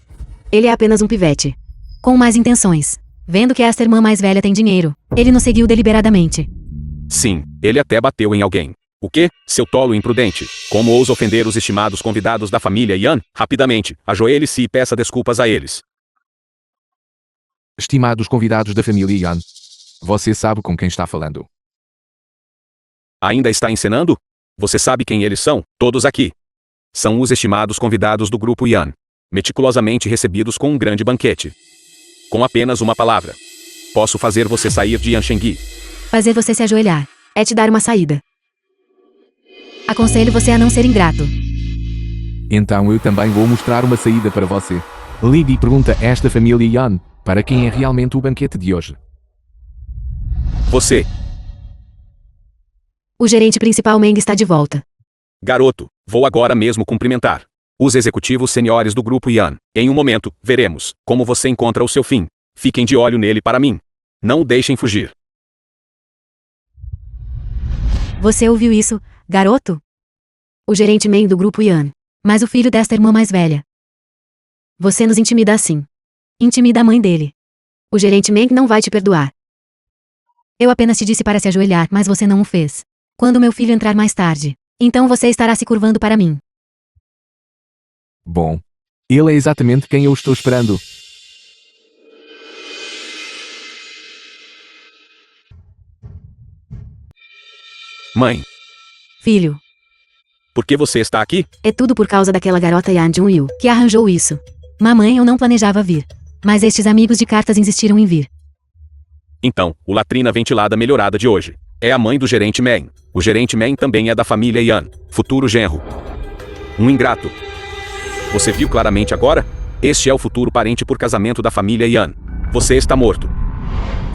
Ele é apenas um pivete. Com mais intenções. Vendo que esta irmã mais velha tem dinheiro, ele nos seguiu deliberadamente. Sim, ele até bateu em alguém. O quê? Seu tolo imprudente. Como ousa ofender os estimados convidados da família Yan? Rapidamente, ajoelhe-se e peça desculpas a eles. Estimados convidados da família Yan. Você sabe com quem está falando. Ainda está encenando? Você sabe quem eles são? Todos aqui. São os estimados convidados do grupo Yan. Meticulosamente recebidos com um grande banquete. Com apenas uma palavra. Posso fazer você sair de Yanshengui. Fazer você se ajoelhar é te dar uma saída. Aconselho você a não ser ingrato. Então eu também vou mostrar uma saída para você. Ligue e pergunta a esta família Yan para quem é realmente o banquete de hoje. Você, O gerente principal Meng está de volta. garoto, vou agora mesmo cumprimentar os executivos seniores do grupo Yan. Em um momento, veremos como você encontra o seu fim. Fiquem de olho nele para mim. Não o deixem fugir. Você ouviu isso, garoto? O gerente Meng do grupo Yan Mas o filho desta irmã mais velha. Você nos intimida assim. Intimida a mãe dele. O gerente Meng não vai te perdoar. Eu apenas te disse para se ajoelhar, mas você não o fez. Quando meu filho entrar mais tarde, então você estará se curvando para mim. Bom. Ele é exatamente quem eu estou esperando. Mãe, Filho, por que você está aqui? é tudo por causa daquela garota Yan Jun-yu que arranjou isso. Mamãe, eu não planejava vir. Mas estes amigos de cartas insistiram em vir. Então, o latrina ventilada melhorada de hoje. É a mãe do gerente Meng. O gerente Meng também é da família Yan, futuro genro. Um ingrato. Você viu claramente agora? Este é o futuro parente por casamento da família Yan. Você está morto.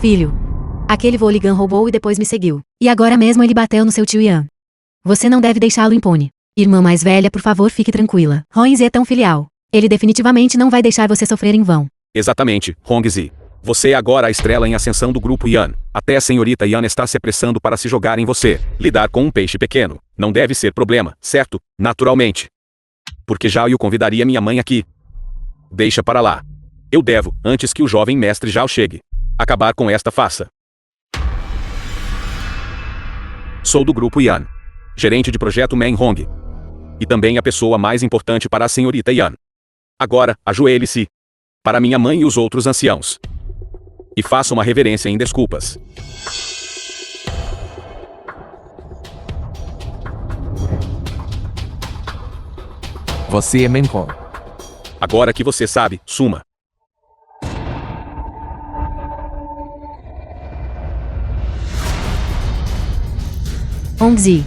Filho, aquele Voligan roubou e depois me seguiu. E agora mesmo ele bateu no seu tio Yan. Você não deve deixá-lo impune. Irmã mais velha, por favor, fique tranquila. Hongzi é tão filial. Ele definitivamente não vai deixar você sofrer em vão. Exatamente, Hongzi. Você é agora a estrela em ascensão do grupo Yan. Até a senhorita Yan está se apressando para se jogar em você. Lidar com um peixe pequeno não deve ser problema, certo? Naturalmente. Porque já eu convidaria minha mãe aqui. Deixa para lá. Eu devo, antes que o jovem mestre Zhao chegue, acabar com esta farsa. Sou do grupo Yan. Gerente de projeto Meng Hong. E também a pessoa mais importante para a senhorita Yan. Agora, ajoelhe-se. Para minha mãe e os outros anciãos. E faça uma reverência em desculpas. Você é Menho. Agora que você sabe, suma. Hongzi,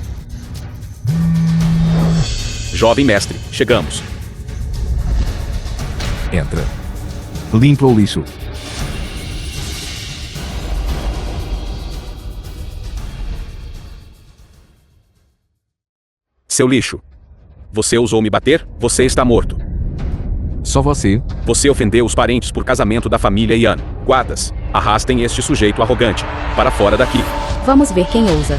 Jovem mestre, chegamos. Entra. Limpa o lixo. Seu lixo. Você ousou me bater? Você está morto. Só você? Você ofendeu os parentes por casamento da família Yan. Guardas, arrastem este sujeito arrogante para fora daqui. Vamos ver quem ousa.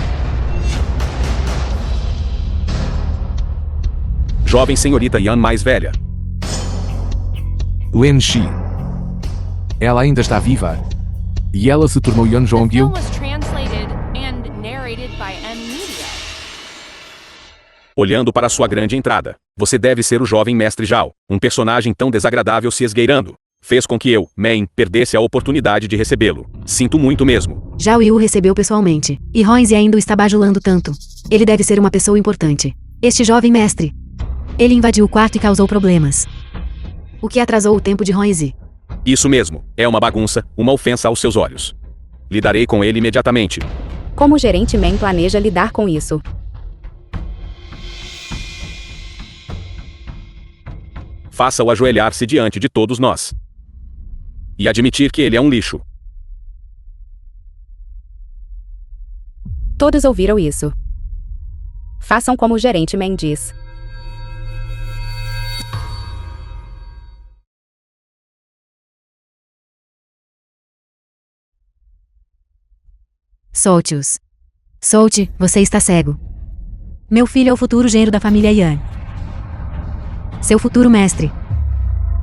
Jovem senhorita Yan mais velha. Wen Shi. Ela ainda está viva. E ela se tornou Yan The film Zhongyu. was translated and narrated by M Media. Olhando para sua grande entrada. Você deve ser o jovem mestre Zhao. Um personagem tão desagradável se esgueirando. Fez com que eu, Meng, perdesse a oportunidade de recebê-lo. Sinto muito mesmo. Zhao Yu o recebeu pessoalmente. E Hongzi ainda o está bajulando tanto. Ele deve ser uma pessoa importante. Este jovem mestre. Ele invadiu o quarto e causou problemas. O que atrasou o tempo de Hongzi. Isso mesmo. É uma bagunça, uma ofensa aos seus olhos. Lidarei com ele imediatamente. Como o gerente Meng planeja lidar com isso? Faça-o ajoelhar-se diante de todos nós. E admitir que ele é um lixo. Todos ouviram isso. Façam como o gerente Meng diz. Solte-os. Solte, você está cego. Meu filho é o futuro genro da família Yan. Seu futuro mestre.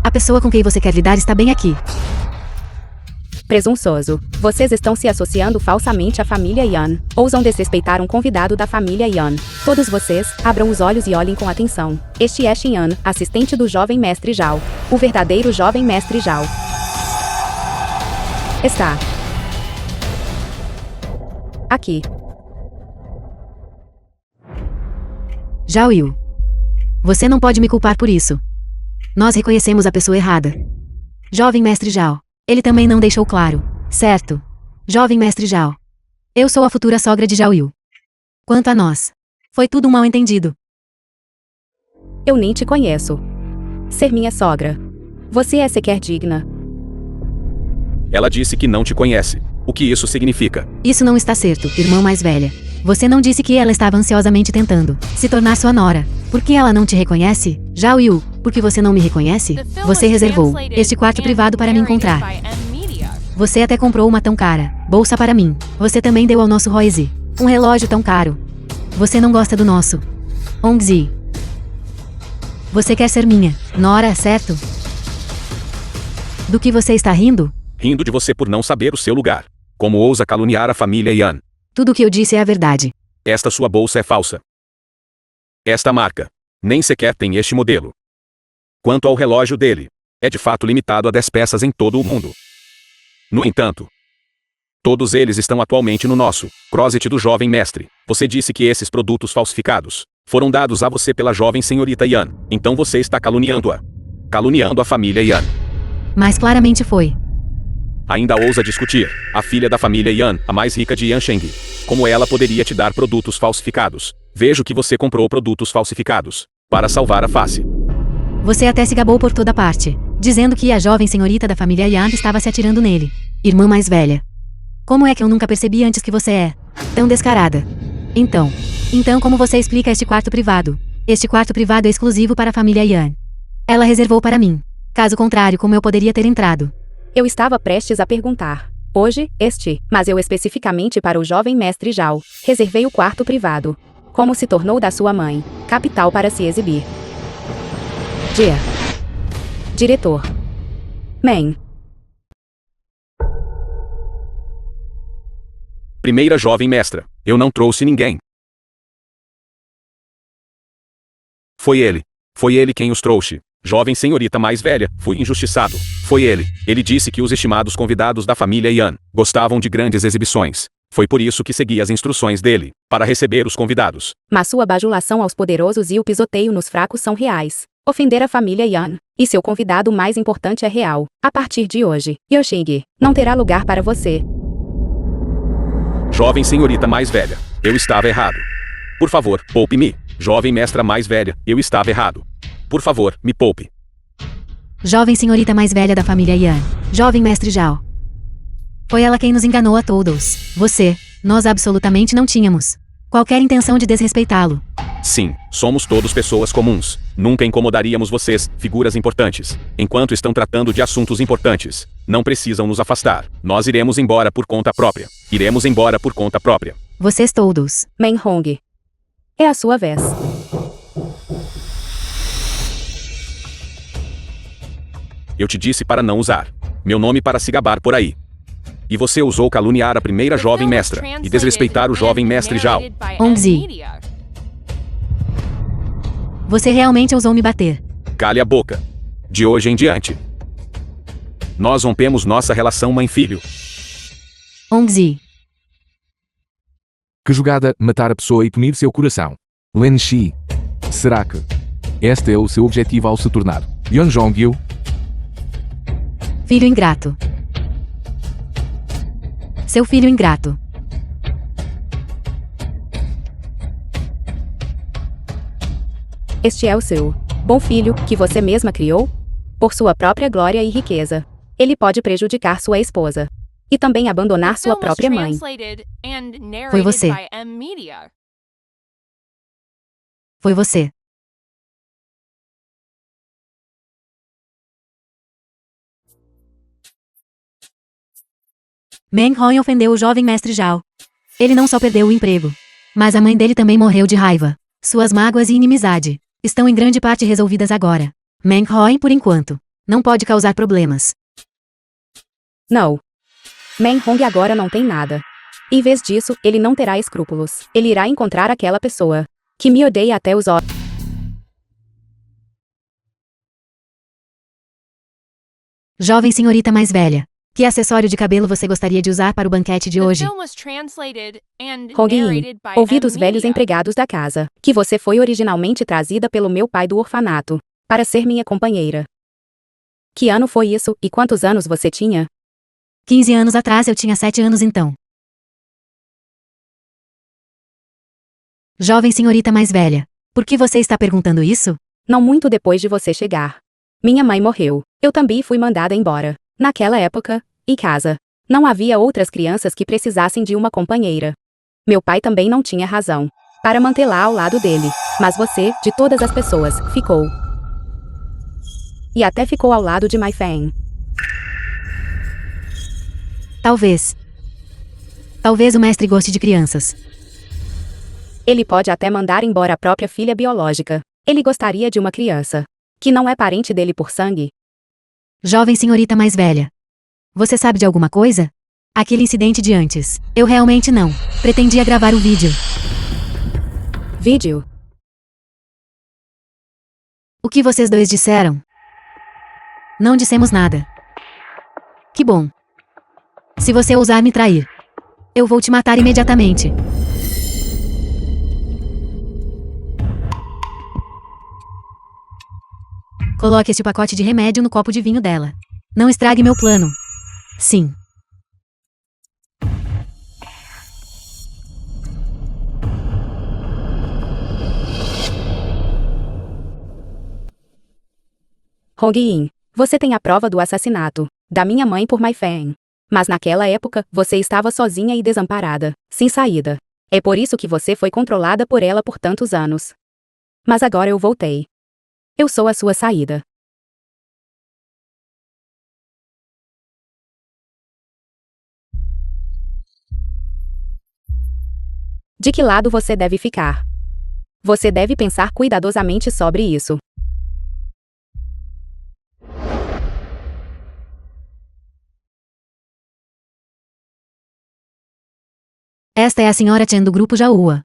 A pessoa com quem você quer lidar está bem aqui. Presunçoso. Vocês estão se associando falsamente à família Yan. Ousam desrespeitar um convidado da família Yan. Todos vocês, abram os olhos e olhem com atenção. Este é Xin Yan, assistente do jovem mestre Zhao. O verdadeiro jovem mestre Zhao. Está aqui. Zhao Yu. Você não pode me culpar por isso. Nós reconhecemos a pessoa errada. Jovem mestre Zhao. Ele também não deixou claro. Certo. Jovem mestre Zhao. Eu sou a futura sogra de Zhao Yu. Quanto a nós, foi tudo um mal-entendido. Eu nem te conheço. Ser minha sogra. Você é sequer digna. Ela disse que não te conhece. O que isso significa? Isso não está certo, irmã mais velha. Você não disse que ela estava ansiosamente tentando se tornar sua nora. Por que ela não te reconhece? Zhao Yu, por que você não me reconhece? The film Você was reservou translated este quarto and privado para me narrated encontrar. by M Media. Você até comprou uma tão cara. Bolsa para mim. Você também deu ao nosso Hongzi um relógio tão caro. Você não gosta do nosso Hongzi. Você quer ser minha nora, certo? Do que você está rindo? Rindo de você por não saber o seu lugar. Como ousa caluniar a família Yan? Tudo o que eu disse é a verdade. Esta sua bolsa é falsa. Esta marca nem sequer tem este modelo. Quanto ao relógio dele, é de fato limitado a 10 peças em todo o mundo. No entanto, todos eles estão atualmente no nosso closet do jovem mestre. Você disse que esses produtos falsificados foram dados a você pela jovem senhorita Yan. Então você está caluniando-a. Caluniando a família Yan. Mas claramente foi. Ainda ousa discutir. A filha da família Yan, a mais rica de Yansheng. Como ela poderia te dar produtos falsificados? Vejo que você comprou produtos falsificados para salvar a face. Você até se gabou por toda parte, dizendo que a jovem senhorita da família Yan estava se atirando nele. Irmã mais velha. Como é que eu nunca percebi antes que você é tão descarada? Então como você explica este quarto privado? Este quarto privado é exclusivo para a família Yan. Ela reservou para mim. Caso contrário, como eu poderia ter entrado? Eu estava prestes a perguntar. Hoje, mas eu especificamente para o jovem mestre Zhao, reservei o quarto privado. Como se tornou da sua mãe, capital para se exibir. Dia. Diretor. Man. Primeira jovem mestra. Eu não trouxe ninguém. Foi ele. Foi ele quem os trouxe. Jovem senhorita mais velha, fui injustiçado. Foi ele. Ele disse que os estimados convidados da família Yan gostavam de grandes exibições. Foi por isso que segui as instruções dele, para receber os convidados. Mas sua bajulação aos poderosos e o pisoteio nos fracos são reais. Ofender a família Yan e seu convidado mais importante é real. A partir de hoje, Yoshing não terá lugar para você. Jovem senhorita mais velha, eu estava errado. Por favor, poupe-me. Jovem mestra mais velha, eu estava errado. Por favor, me poupe. Jovem senhorita mais velha da família Yan. Jovem mestre Zhao. Foi ela quem nos enganou a todos. Você, nós absolutamente não tínhamos qualquer intenção de desrespeitá-lo. Sim, somos todos pessoas comuns. Nunca incomodaríamos vocês, figuras importantes. Enquanto estão tratando de assuntos importantes, não precisam nos afastar. Nós iremos embora por conta própria. Iremos embora por conta própria. Vocês todos. Man Hong. É a sua vez. Eu te disse para não usar meu nome para se gabar por aí. E você usou caluniar a primeira jovem mestra e desrespeitar o jovem mestre Zhao. Hongzi. Você realmente ousou me bater. Cale a boca. De hoje em diante, nós rompemos nossa relação mãe-filho. Hongzi. Que jogada, matar a pessoa e punir seu coração. Len Shi. Será que este é o seu objetivo ao se tornar Yeonjong-yu? Filho ingrato. Seu filho ingrato. Este é o seu bom filho, que você mesma criou? Por sua própria glória e riqueza. Ele pode prejudicar sua esposa. E também abandonar sua própria mãe. Foi você. Foi você. Man Hong ofendeu o jovem mestre Zhao. Ele não só perdeu o emprego, mas a mãe dele também morreu de raiva. Suas mágoas e inimizade estão em grande parte resolvidas agora. Man Hong, por enquanto, não pode causar problemas. Não. Man Hong agora não tem nada. Em vez disso, ele não terá escrúpulos. Ele irá encontrar aquela pessoa que me odeia até os olhos. Jovem senhorita mais velha. Que acessório de cabelo você gostaria de usar para o banquete de hoje? Hong-in, ouvi dos velhos empregados da casa que você foi originalmente trazida pelo meu pai do orfanato para ser minha companheira. Que ano foi isso e quantos anos você tinha? 15 anos atrás eu tinha 7 anos então. Jovem senhorita mais velha. Por que você está perguntando isso? Não muito depois de você chegar. Minha mãe morreu. Eu também fui mandada embora. Naquela época, em casa, não havia outras crianças que precisassem de uma companheira. Meu pai também não tinha razão para mantê-la ao lado dele, mas você, de todas as pessoas, ficou. E até ficou ao lado de Mai Feng. Talvez o mestre goste de crianças. Ele pode até mandar embora a própria filha biológica. Ele gostaria de uma criança. Que não é parente dele por sangue. Jovem senhorita mais velha. Você sabe de alguma coisa? Aquele incidente de antes. Eu realmente não. Pretendia gravar o vídeo. Vídeo? O que vocês dois disseram? Não dissemos nada. Que bom. Se você ousar me trair, eu vou te matar imediatamente. Coloque este pacote de remédio no copo de vinho dela. Não estrague meu plano. Sim. Hong-in, você tem a prova do assassinato da minha mãe por Mai-Fan. Mas naquela época, você estava sozinha e desamparada, sem saída. É por isso que você foi controlada por ela por tantos anos. Mas agora eu voltei. Eu sou a sua saída. De que lado você deve ficar? Você deve pensar cuidadosamente sobre isso. Esta é a senhora Chen do grupo Jaua.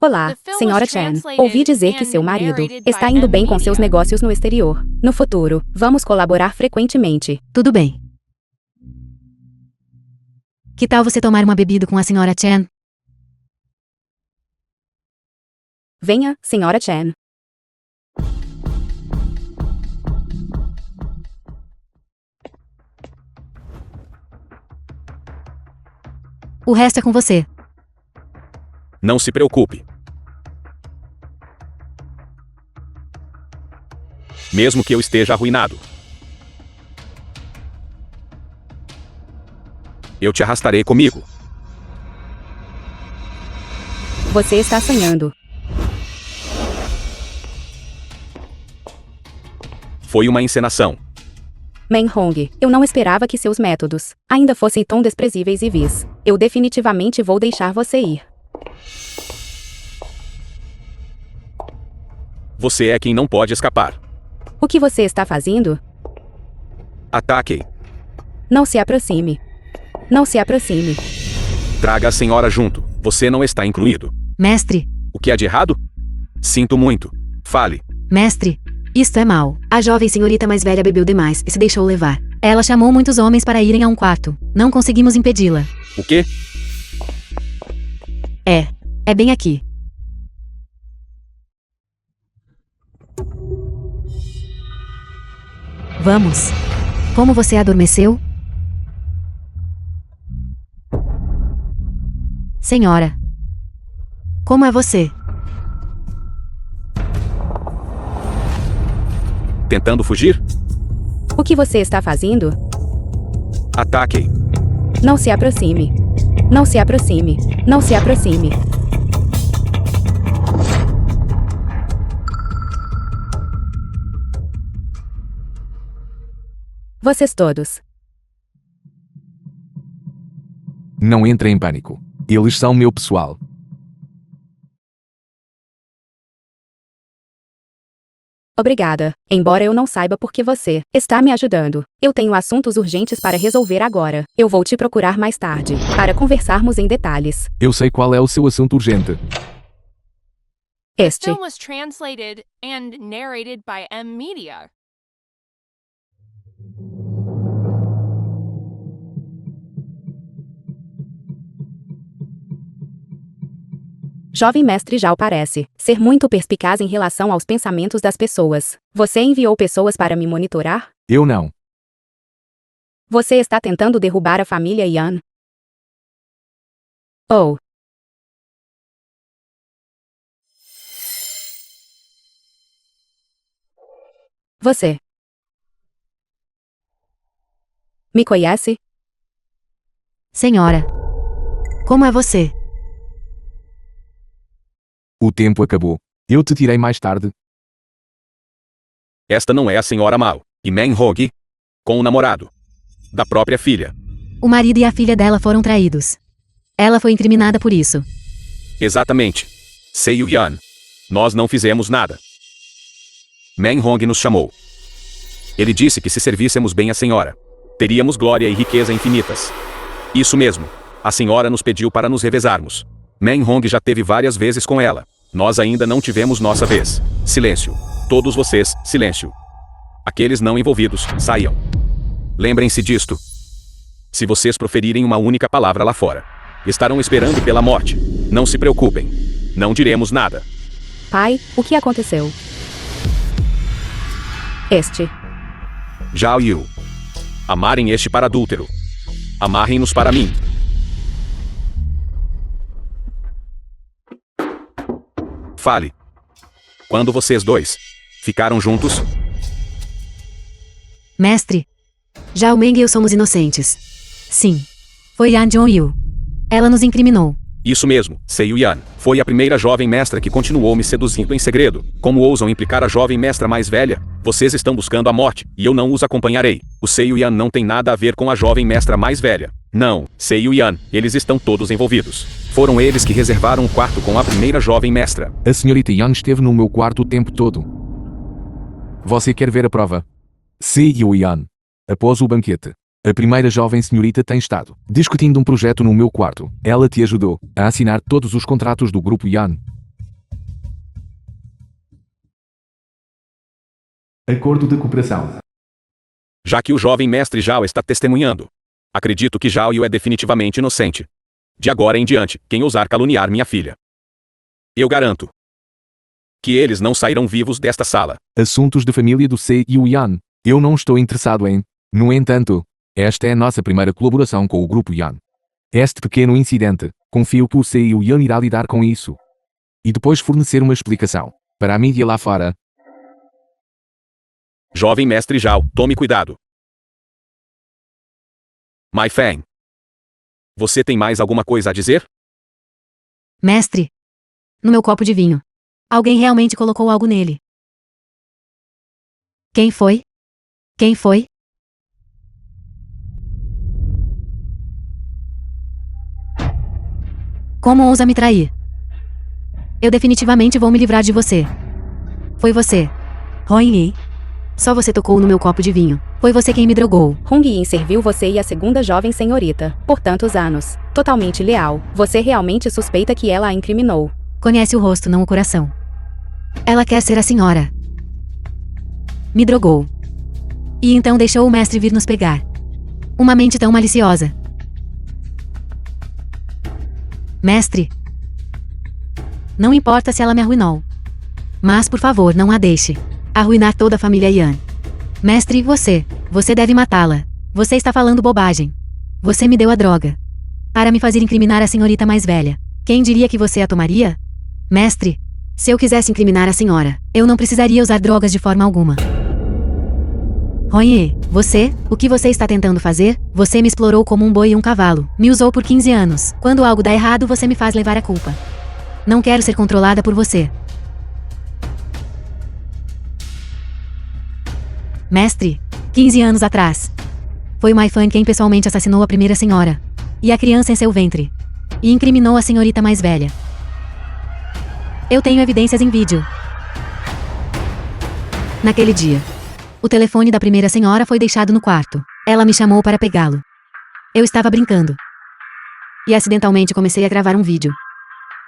Olá, senhora Chen. Ouvi dizer que seu marido está indo bem com seus negócios no exterior. No futuro, vamos colaborar frequentemente. Tudo bem. Que tal você tomar uma bebida com a senhora Chen? Venha, senhora Chen. O resto é com você. Não se preocupe. Mesmo que eu esteja arruinado, eu te arrastarei comigo. Você está sonhando. Foi uma encenação. Men Hong, eu não esperava que seus métodos ainda fossem tão desprezíveis e vis. Eu definitivamente vou deixar você ir. Você é quem não pode escapar. O que você está fazendo? Ataque. Não se aproxime. Não se aproxime. Traga a senhora junto. Você não está incluído. Mestre, O que há de errado? Sinto muito. Fale. mestre, isto é mal. A jovem senhorita mais velha bebeu demais e se deixou levar. Ela chamou muitos homens para irem a um quarto. Não conseguimos impedi-la. O quê? É bem aqui. Vamos. Como você adormeceu? Senhora. Como é você? Tentando fugir? O que você está fazendo? Ataque. Não se aproxime. Não se aproxime. Não se aproxime. Vocês todos. Não entre em pânico. Eles são meu pessoal. Obrigada. Embora eu não saiba por que você está me ajudando, eu tenho assuntos urgentes para resolver agora. Eu vou te procurar mais tarde, para conversarmos em detalhes. Eu sei qual é o seu assunto urgente. The Este. film was translated and narrated by M Media. Jovem mestre Zhao parece ser muito perspicaz em relação aos pensamentos das pessoas. Você enviou pessoas para me monitorar? Eu não. Você está tentando derrubar a família Yan? Oh. Você me conhece? Senhora. Como é você? O tempo acabou. Eu te tirei mais tarde. Esta não é a senhora Mao. E Men Hong. Com o namorado. Da própria filha. O marido e a filha dela foram traídos. Ela foi incriminada por isso. Exatamente. Sei Yan. Nós não fizemos nada. Menhong nos chamou. Ele disse que se servíssemos bem a senhora, teríamos glória e riqueza infinitas. Isso mesmo. A senhora nos pediu para nos revezarmos. Menhong já teve várias vezes com ela. Nós ainda não tivemos nossa vez. Silêncio. Todos vocês, silêncio. Aqueles não envolvidos, saiam. Lembrem-se disto. Se vocês proferirem uma única palavra lá fora, estarão esperando pela morte. Não se preocupem. Não diremos nada. Pai, o que aconteceu? Zhao Yu. Amarem este para adúltero. Amarrem-nos para mim. Fale. Quando vocês dois ficaram juntos? Mestre. Zhao Meng e eu somos inocentes. Sim. Foi Yan Zhongyu. Ela nos incriminou. Isso mesmo, Sei Yan. Foi a primeira jovem mestra que continuou me seduzindo em segredo. Como ousam implicar a jovem mestra mais velha? Vocês estão buscando a morte, e eu não os acompanharei. O Sei Yan não tem nada a ver com a jovem mestra mais velha. Não, Sei Yan, eles estão todos envolvidos. Foram eles que reservaram um quarto com a primeira jovem mestra. A senhorita Yan esteve no meu quarto o tempo todo. Você quer ver a prova? Seiyu Yan. Após o banquete, a primeira jovem senhorita tem estado discutindo um projeto no meu quarto. Ela te ajudou a assinar todos os contratos do grupo Yan. Acordo de cooperação. Já que o jovem mestre Zhao está testemunhando, acredito que Zhao Yu é definitivamente inocente. De agora em diante, quem ousar caluniar minha filha, eu garanto que eles não sairão vivos desta sala. Assuntos de família do Seiyu Yan. Eu não estou interessado em. No entanto, esta é a nossa primeira colaboração com o grupo Yan. Este pequeno incidente, confio que o Seiyu Yan irá lidar com isso. E depois fornecer uma explicação para a mídia lá fora. Jovem mestre Zhao, tome cuidado. Mai Feng. Você tem mais alguma coisa a dizer? Mestre. No meu copo de vinho. Alguém realmente colocou algo nele. Quem foi? Quem foi? Como ousa me trair? Eu definitivamente vou me livrar de você. Foi você. Hong. Só você tocou no meu copo de vinho. Foi você quem me drogou. Hong Yin serviu você e a segunda jovem senhorita por tantos anos. Totalmente leal. Você realmente suspeita que ela a incriminou. Conhece o rosto, não o coração. Ela quer ser a senhora. Me drogou. E então deixou o mestre vir nos pegar. Uma mente tão maliciosa. Mestre. Não importa se ela me arruinou. Mas por favor, não a deixe arruinar toda a família Yan. Mestre, você deve matá-la. Você está falando bobagem. Você me deu a droga para me fazer incriminar a senhorita mais velha. Quem diria que você a tomaria? Mestre, se eu quisesse incriminar a senhora, eu não precisaria usar drogas de forma alguma. Ronye, o que você está tentando fazer? Você me explorou como um boi e um cavalo. Me usou por 15 anos. Quando algo dá errado, você me faz levar a culpa. Não quero ser controlada por você. Mestre, 15 anos atrás, foi Mai Fan quem pessoalmente assassinou a primeira senhora e a criança em seu ventre e incriminou a senhorita mais velha. Eu tenho evidências em vídeo. Naquele dia, o telefone da primeira senhora foi deixado no quarto. Ela me chamou para pegá-lo. Eu estava brincando e acidentalmente comecei a gravar um vídeo.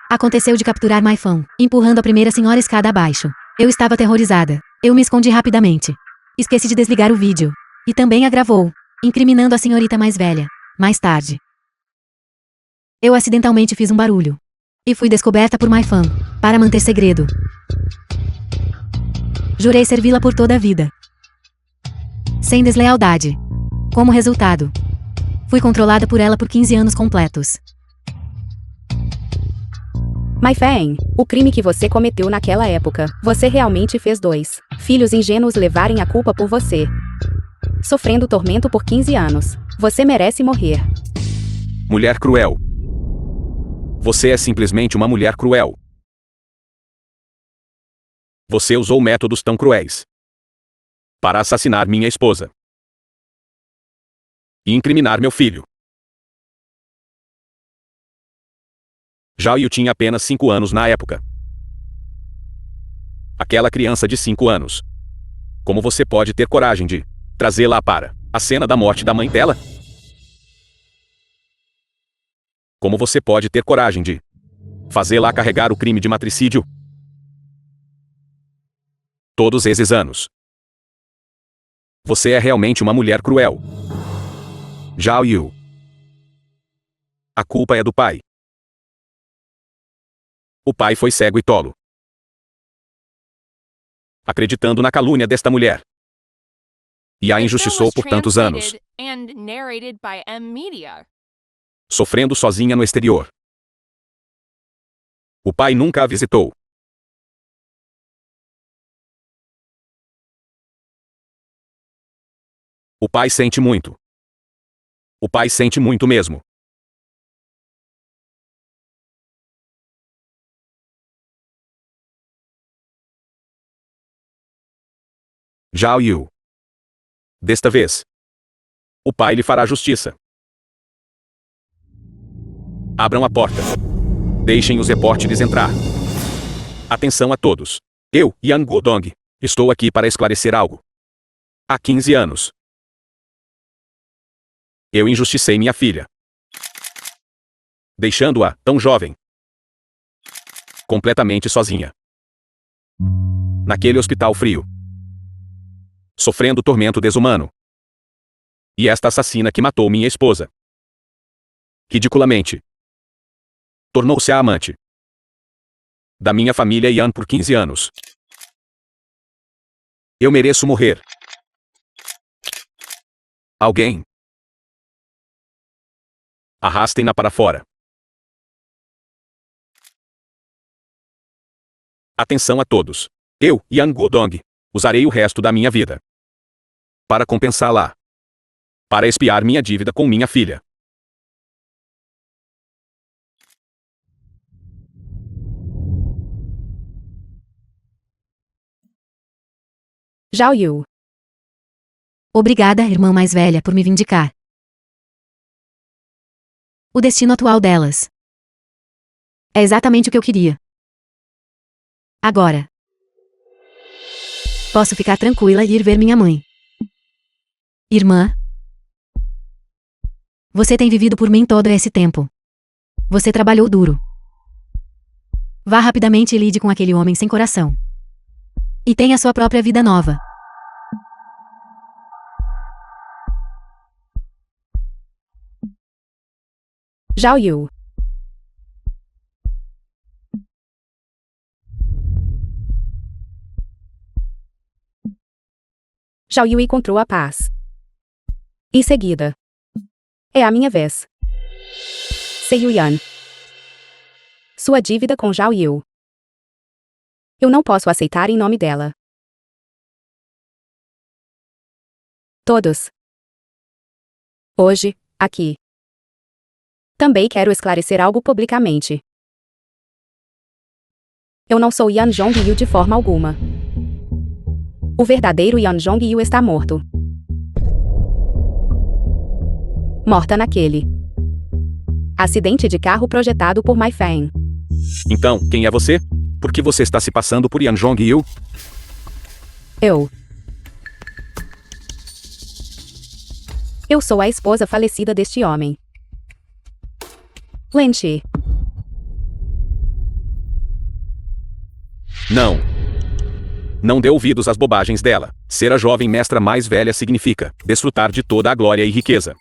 Aconteceu de capturar Mai Fan, empurrando a primeira senhora escada abaixo. Eu estava aterrorizada. Eu me escondi rapidamente. Esqueci de desligar o vídeo. E também a gravou, incriminando a senhorita mais velha. Mais tarde, eu acidentalmente fiz um barulho. E fui descoberta por Mai Fan, para manter segredo. Jurei servi-la por toda a vida. Sem deslealdade. Como resultado, fui controlada por ela por 15 anos completos. Mai Feng, o crime que você cometeu naquela época, você realmente fez 2 filhos ingênuos levarem a culpa por você. Sofrendo tormento por 15 anos. Você merece morrer. Mulher cruel. Você é simplesmente uma mulher cruel. Você usou métodos tão cruéis para assassinar minha esposa e incriminar meu filho. Zhao Yu tinha apenas 5 anos na época. Aquela criança de 5 anos. Como você pode ter coragem de trazê-la para a cena da morte da mãe dela? Como você pode ter coragem de fazê-la carregar o crime de matricídio? Todos esses anos. Você é realmente uma mulher cruel. Zhao Yu. A culpa é do pai. O pai foi cego e tolo, acreditando na calúnia desta mulher, e a The film injustiçou was por tantos anos, translated and narrated by M Media. sofrendo sozinha no exterior. O pai nunca a visitou. O pai sente muito. O pai sente muito mesmo. Zhao Yu. Desta vez, o pai lhe fará justiça. Abram a porta. Deixem os repórteres entrar. Atenção a todos. Eu, Yang Guodong, estou aqui para esclarecer algo. Há 15 anos, eu injusticei minha filha, deixando-a, tão jovem, completamente sozinha, naquele hospital frio, sofrendo tormento desumano. E esta assassina que matou minha esposa, ridiculamente, tornou-se a amante da minha família Yan por 15 anos. Eu mereço morrer. Alguém. Arrastem-na para fora. Atenção a todos. Eu, Yang Guodong, usarei o resto da minha vida para compensá-la, para expiar minha dívida com minha filha. Zhao Yu. Obrigada, irmã mais velha, por me vindicar. O destino atual delas é exatamente o que eu queria. Agora, posso ficar tranquila e ir ver minha mãe. Irmã, você tem vivido por mim todo esse tempo. Você trabalhou duro. Vá rapidamente e lide com aquele homem sem coração. E tenha sua própria vida nova. Zhao Yu. Zhao Yu encontrou a paz. Em seguida, é a minha vez. Sei Yuan. Sua dívida com Zhao Yu. Eu não posso aceitar em nome dela. Todos. Hoje, aqui. Também quero esclarecer algo publicamente. Eu não sou Yan Zhongyu de forma alguma. O verdadeiro Yan Zhongyu está morto. Morta naquele acidente de carro projetado por Mai Feng. Então, quem é você? Por que você está se passando por Yan Zhongyu? Eu sou a esposa falecida deste homem. Len Shi. Não. Não dê ouvidos às bobagens dela. Ser a jovem mestra mais velha significa desfrutar de toda a glória e riqueza.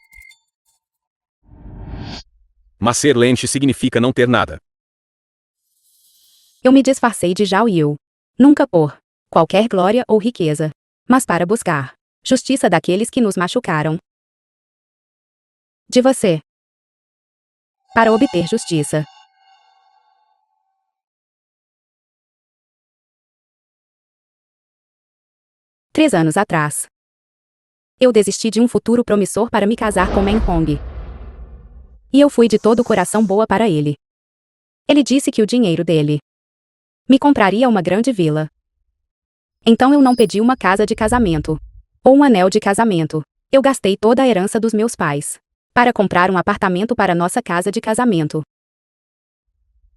Mas ser Len Shi significa não ter nada. Eu me disfarcei de Zhao Yu. Nunca por qualquer glória ou riqueza, mas para buscar justiça daqueles que nos machucaram. De você. Para obter justiça. Três anos atrás, eu desisti de um futuro promissor para me casar com Meng Hong. E eu fui de todo o coração boa para ele. Ele disse que o dinheiro dele me compraria uma grande vila. Então eu não pedi uma casa de casamento ou um anel de casamento. Eu gastei toda a herança dos meus pais para comprar um apartamento para nossa casa de casamento.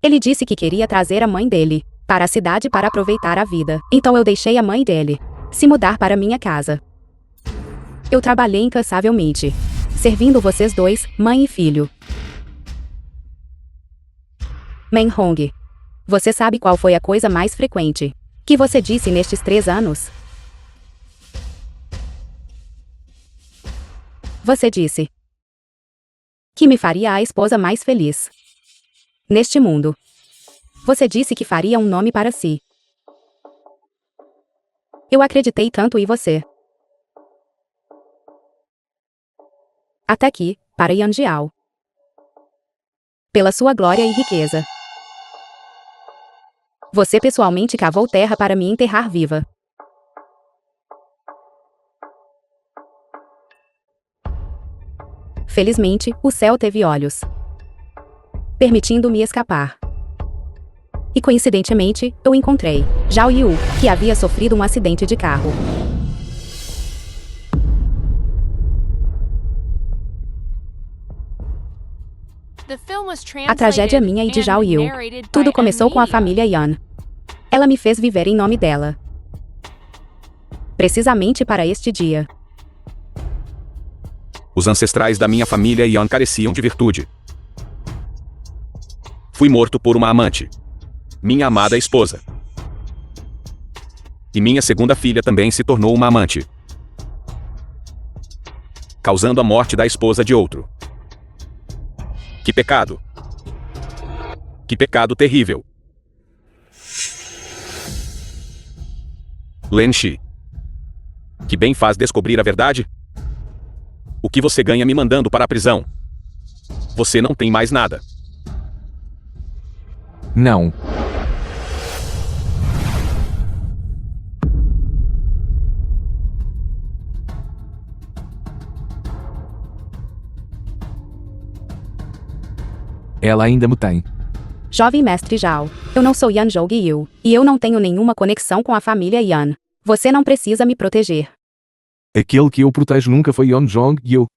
Ele disse que queria trazer a mãe dele para a cidade para aproveitar a vida. Então eu deixei a mãe dele se mudar para minha casa. Eu trabalhei incansavelmente, servindo vocês dois, mãe e filho. Menhong, você sabe qual foi a coisa mais frequente que você disse nestes 3 anos? Você disse que me faria a esposa mais feliz neste mundo. Você disse que faria um nome para si. Eu acreditei tanto em você. Até que, para Yan Jiao, pela sua glória e riqueza, você pessoalmente cavou terra para me enterrar viva. Felizmente, o céu teve olhos, permitindo-me escapar. E coincidentemente, eu encontrei Zhao Yu, que havia sofrido um acidente de carro. A tragédia minha e de Zhao Yu. Tudo começou com a família Yan. Ela me fez viver em nome dela. Precisamente para este dia. Os ancestrais da minha família Yan careciam de virtude. Fui morto por uma amante. Minha amada esposa. E minha segunda filha também se tornou uma amante, causando a morte da esposa de outro. Que pecado! Que pecado terrível! Lin Shi. Que bem faz descobrir a verdade? O que você ganha me mandando para a prisão? Você não tem mais nada. Não. Ela ainda me tem. Jovem mestre Zhao, eu não sou Yan Zhongyu, e eu não tenho nenhuma conexão com a família Yan. Você não precisa me proteger. Aquele que eu protejo nunca foi Yan Zhongyu.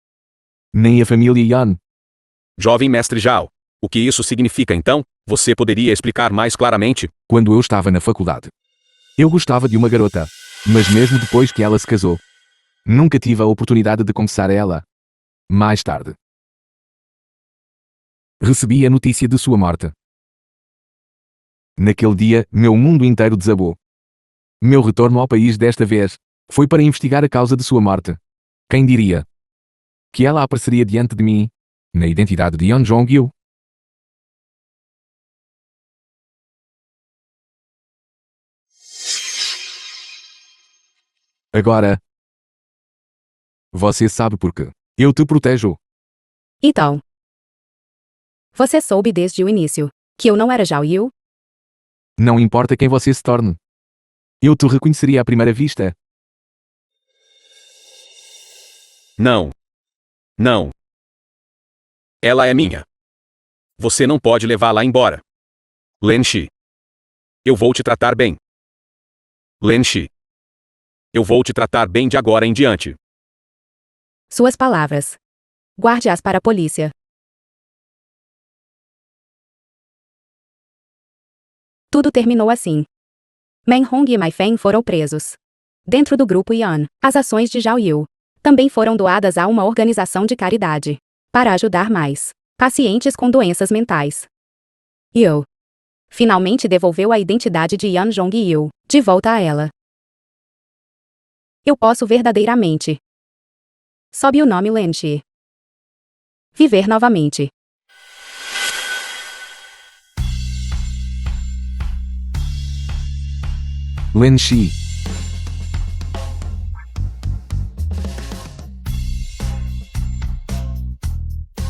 Nem a família Yan. Jovem mestre Zhao, o que isso significa então? Você poderia explicar mais claramente? Quando eu estava na faculdade, eu gostava de uma garota, mas mesmo depois que ela se casou, nunca tive a oportunidade de confessar a ela. Mais tarde, recebi a notícia de sua morte. Naquele dia, meu mundo inteiro desabou. Meu retorno ao país desta vez foi para investigar a causa de sua morte. Quem diria que ela apareceria diante de mim, na identidade de Yan Zhongyu? Agora, você sabe por quê. Eu te protejo. Então, você soube desde o início que eu não era Zhao Yu? Não importa quem você se torne. Eu te reconheceria à primeira vista. Não. Não. Ela é minha. Você não pode levá-la embora. Lin Shi. Eu vou te tratar bem. Lin Shi. Eu vou te tratar bem de agora em diante. Suas palavras. Guarde-as para a polícia. Tudo terminou assim. Menhong e Mai Feng foram presos. Dentro do grupo Yan, as ações de Zhao Yu também foram doadas a uma organização de caridade para ajudar mais pacientes com doenças mentais. Yu finalmente devolveu a identidade de Yan Zhongyu de volta a ela. Eu posso verdadeiramente, sob o nome Lin Shi, viver novamente. Lin Shi.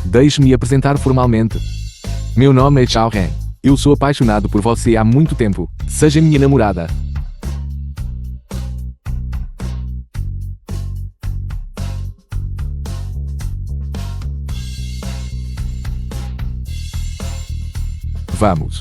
Deixe-me apresentar formalmente. Meu nome é Zhao Ren. Eu sou apaixonado por você há muito tempo. Seja minha namorada. Vamos.